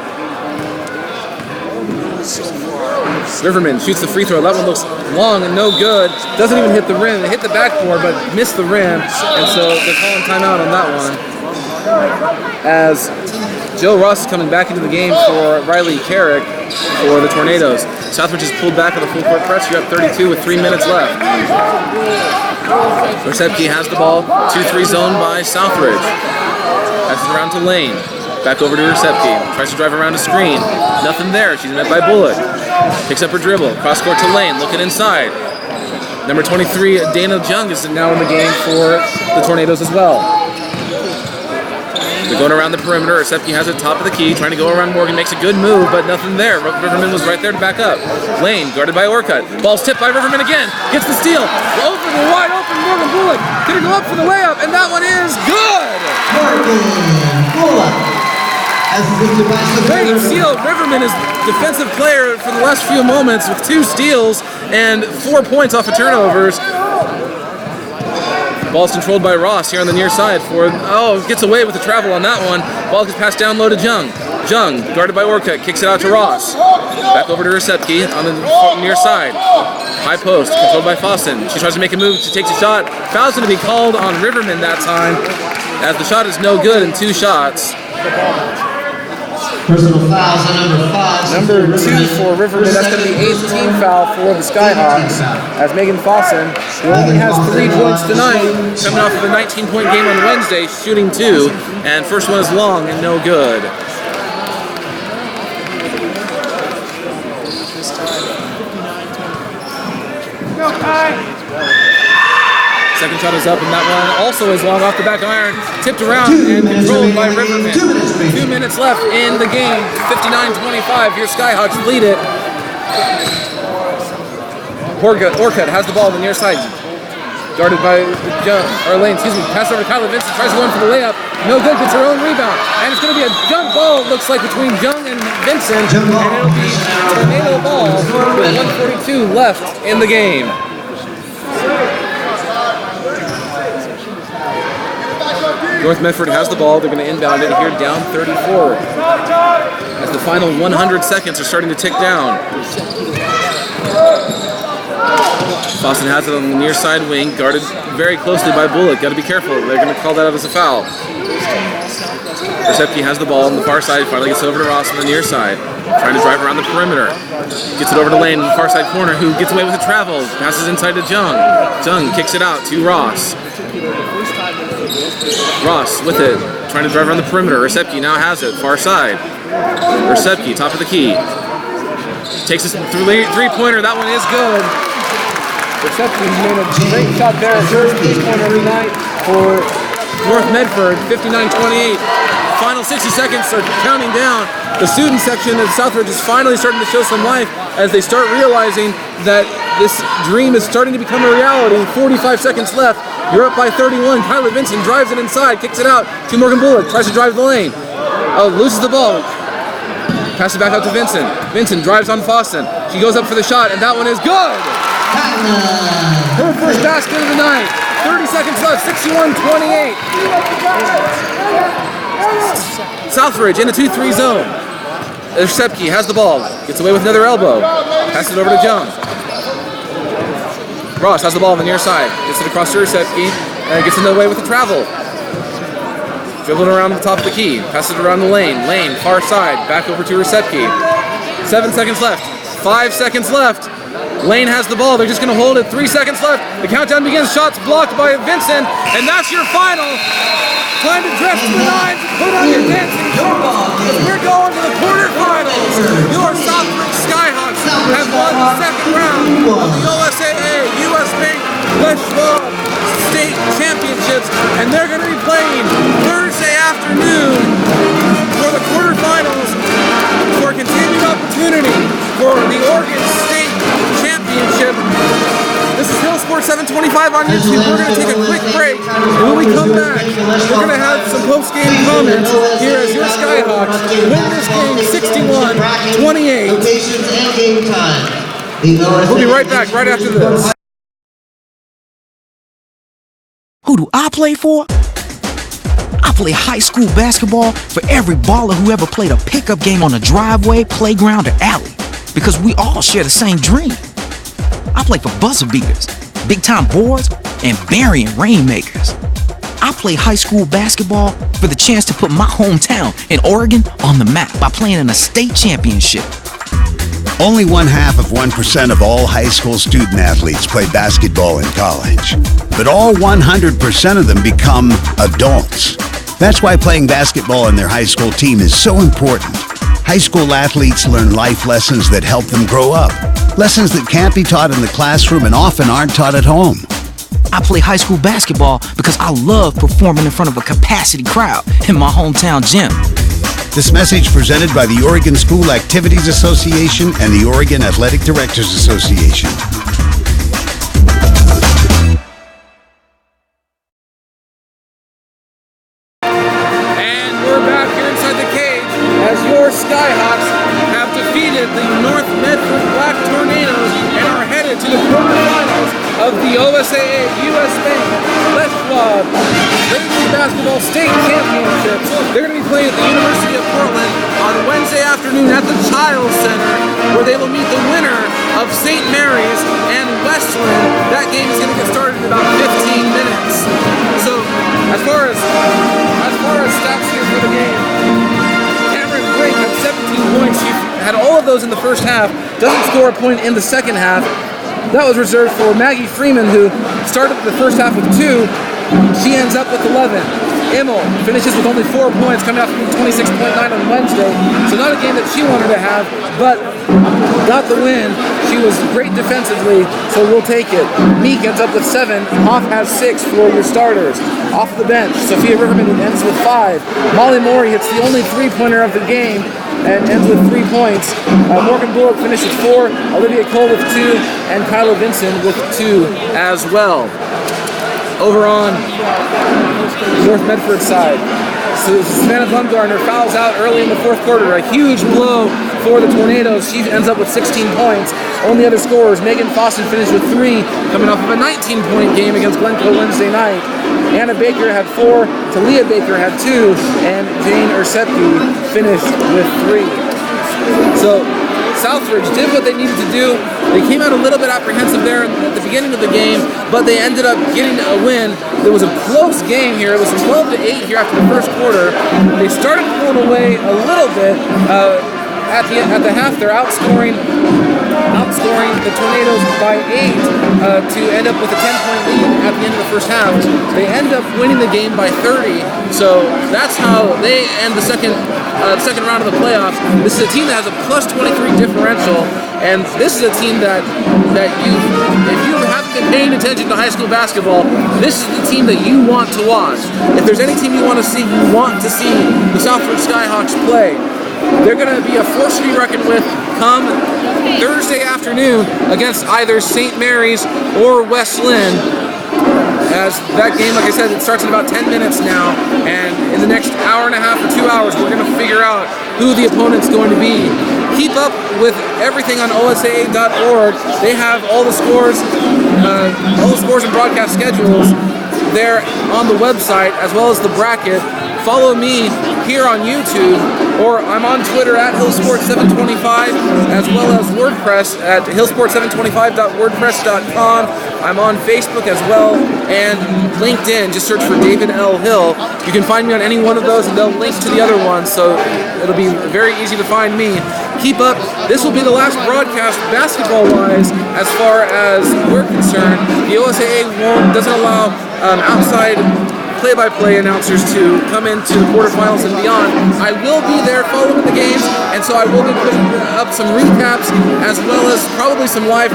Riverman shoots the free throw. That one looks long and no good. Doesn't even hit the rim. It hit the backboard, but missed the rim. And so they're calling timeout on that one. As Jill Ross is coming back into the game for Riley Carrick for the Tornadoes. Southridge is pulled back on the full court press. You're up 32 with 3 minutes left. Recepke has the ball. 2-3 zone by Southridge. Passes it around to Lane. Back over to Recepke. Tries to drive around a screen. Nothing there. She's met by Bullock. Picks up her dribble. Cross court to Lane. Looking inside. Number 23, Dana Jung, is now in the game for the Tornadoes as well. They're going around the perimeter. Recepke has it top of the key. Trying to go around Morgan. Makes a good move, but nothing there. Riverman was right there to back up. Lane guarded by Orcutt. Ball's tipped by Riverman again. Gets the steal. Over the wide open Morgan Bullock. Gonna go up for the layup, and that one is good. Great steal. Riverman is defensive player for the last few moments with 2 steals and 4 points off of turnovers. Ball's controlled by Ross here on the near side gets away with the travel on that one. Ball gets passed down low to Jung. Jung, guarded by Orcutt, kicks it out to Ross. Back over to Recepke on the near side. High post, controlled by Fossen. She tries to make a move, she takes a shot. Foul's going to be called on Riverman that time, as the shot is no good in 2 shots. Personal fouls on number 5. Number 2 for Riverman. That's going to be 8th team foul for the Skyhawks. As Megan Fossen, who only has 3 points tonight, coming off of a 19-point game on Wednesday, shooting 2, and first one is long and no good. Second shot is up, and that one also is long off the back iron. Tipped around and controlled by Riverman. 2 minutes left in the game. 59-25. Here Skyhawks lead it. Orcutt has the ball on the near side. guarded by pass over to Kyla Vincent, tries to run for the layup, no good, gets her own rebound, and it's going to be a jump ball, it looks like, between Jung and Vincent, and it'll be a tornado ball with 1:42 left in the game. North Medford has the ball, they're going to inbound it here, down 34, as the final 100 seconds are starting to tick down. Boston has it on the near side wing, guarded very closely by Bullock. Got to be careful. They're going to call that out as a foul. Recepke has the ball on the far side. Finally gets over to Ross on the near side. Trying to drive around the perimeter. Gets it over to Lane on the far side corner, who gets away with the travel. Passes inside to Jung. Jung kicks it out to Ross. Ross with it. Trying to drive around the perimeter. Recepke now has it. Far side. Recepke, top of the key. Takes us through three-pointer. That one is good. Reception's made a great shot there. First three-pointer every night for North Medford, 59-28. Final 60 seconds are counting down. The student section of Southridge is finally starting to show some life as they start realizing that this dream is starting to become a reality. 45 seconds left. You're up by 31. Kyla Vincent drives it inside, kicks it out to Morgan Bullock. Tries to drive the lane. Loses the ball. Pass it back out to Vincent. Vincent drives on Foston. She goes up for the shot, and that one is good! Her first basket of the night. 30 seconds left, 61-28. Southridge in the 2-3 zone. Recepke has the ball. Gets away with another elbow. Passes it over to Jung. Ross has the ball on the near side. Gets it across to Recepke, and gets in the way with the travel. Dribbling around the top of the key. Passes it around the lane. Lane, far side. Back over to Recepke. 7 seconds left. 5 seconds left. Lane has the ball. They're just going to hold it. 3 seconds left. The countdown begins. Shots blocked by Vincent. And that's your final. Time to dress to the nines and put on your dancing shoes. We're going to the quarterfinals. Your Southridge Skyhawks have won the second round of the OSAA U.S. Bank Schwab State Championships. And they're going to be playing Thursday afternoon for the quarterfinals for a continued opportunity for the Oregon State Championship. This is Hill Sports 725 on YouTube. We're going to take a quick break, and when we come back, we're going to have some post-game comments here as your Skyhawks win this game 61-28. We'll be right back right after this. Who do I play for? I play high school basketball for every baller who ever played a pickup game on a driveway, playground, or alley. Because we all share the same dream. I play for buzzer beaters, big-time boards, and burying rainmakers. I play high school basketball for the chance to put my hometown in Oregon on the map by playing in a state championship. Only 0.5% of all high school student athletes play basketball in college. But all 100% of them become adults. That's why playing basketball on their high school team is so important. High school athletes learn life lessons that help them grow up. Lessons that can't be taught in the classroom and often aren't taught at home. I play high school basketball because I love performing in front of a capacity crowd in my hometown gym. This message presented by the Oregon School Activities Association and the Oregon Athletic Directors Association. And we're back here inside the cage as your Skyhawks have defeated the North Medford Black Tornadoes and are headed to the quarterfinals of the OSAA U.S. Bank Schwab Ladies Basketball State Championships. They're going to be playing at the University of Portland on Wednesday afternoon at the Childs Center, where they will meet the winner of St. Mary's and Westland. That game is going to get started in about 15 minutes. So, as far as stats here for the game, Cameron Brink had 17 points. She had all of those in the first half. Doesn't score a point in the second half. That was reserved for Maggie Freeman, who started the first half with 2. She ends up with 11. Immel finishes with only 4 points, coming out from 26.9 on Wednesday. So not a game that she wanted to have, but got the win. She was great defensively, so we'll take it. Meek ends up with 7. Hoff has 6 for your starters. Off the bench, Sophia Riverman ends with 5. Molly Morey hits the only 3-pointer of the game and ends with 3 points. Morgan Bullock finished with 4. Olivia Cole with 2. And Kyla Vincent with 2 as well. over on North Medford side. So Savannah Bumgarner fouls out early in the fourth quarter. A huge blow for the Tornadoes. She ends up with 16 points. Only other scorers, Megan Foston finished with 3, coming off of a 19-point game against Glencoe Wednesday night. Anna Baker had 4, Talia Baker had 2, and Jane Ursepke finished with 3. So Southridge did what they needed to do. They came out a little bit apprehensive there at the beginning of the game, but they ended up getting a win. There was a close game here. It was 12-8 here after the first quarter. They started pulling away a little bit. At the half, they're outscoring the Tornadoes by 8 to end up with a 10-point lead at the end of the first half. They end up winning the game by 30, so that's how they end the second round of the playoffs. This is a team that has a plus 23 differential, and this is a team that if you haven't been paying attention to high school basketball, this is the team that you want to watch. If there's any team you want to see the Southridge Skyhawks play. They're going to be a force to be reckoned with come Thursday afternoon against either St. Mary's or West Lynn. As that game, like I said, it starts in about 10 minutes now, and in the next hour and a half or 2 hours, we're going to figure out who the opponent's going to be. Keep up with everything on OSAA.org. They have all the scores and broadcast schedules there on the website, as well as the bracket. Follow me here on YouTube, or I'm on Twitter at Hillsport725, as well as WordPress at hillsport725.wordpress.com. I'm on Facebook as well, and LinkedIn. Just search for David L. Hill. You can find me on any one of those, and they'll link to the other one, so it'll be very easy to find me. Keep up. This will be the last broadcast basketball-wise as far as we're concerned. The OSAA doesn't allow outside play-by-play announcers to come into the quarterfinals and beyond. I will be there following the games, and so I will be putting up some recaps as well as probably some live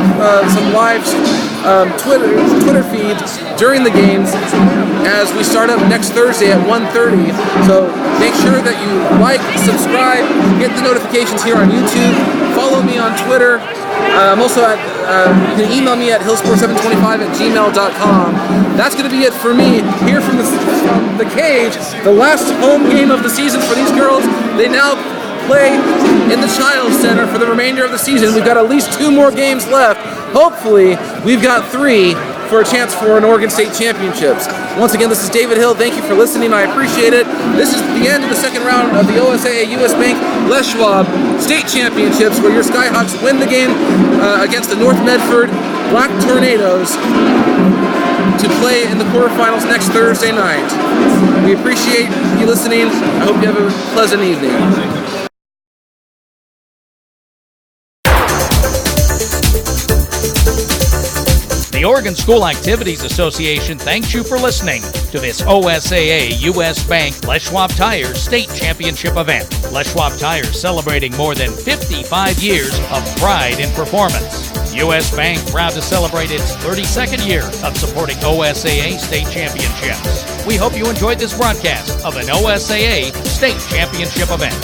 Twitter feeds during the games as we start up next Thursday at 1:30. So make sure that you like, subscribe, get the notifications here on YouTube, follow me on Twitter. I'm also at, you can email me at hillsport725@gmail.com. That's going to be it for me here from the cage. The last home game of the season for these girls. They now play in the Child Center for the remainder of the season. We've got at least 2 more games left. Hopefully, we've got 3 for a chance for an Oregon State Championships. Once again, this is David Hill. Thank you for listening. I appreciate it. This is the end of the second round of the OSAA US Bank Les Schwab State Championships, where your Skyhawks win the game against the North Medford Black Tornadoes to play in the quarterfinals next Thursday night. We appreciate you listening. I hope you have a pleasant evening. The Oregon School Activities Association thanks you for listening to this OSAA US Bank Les Schwab Tires State Championship event. Les Schwab Tires celebrating more than 55 years of pride in performance. US Bank proud to celebrate its 32nd year of supporting OSAA State Championships. We hope you enjoyed this broadcast of an OSAA State Championship event.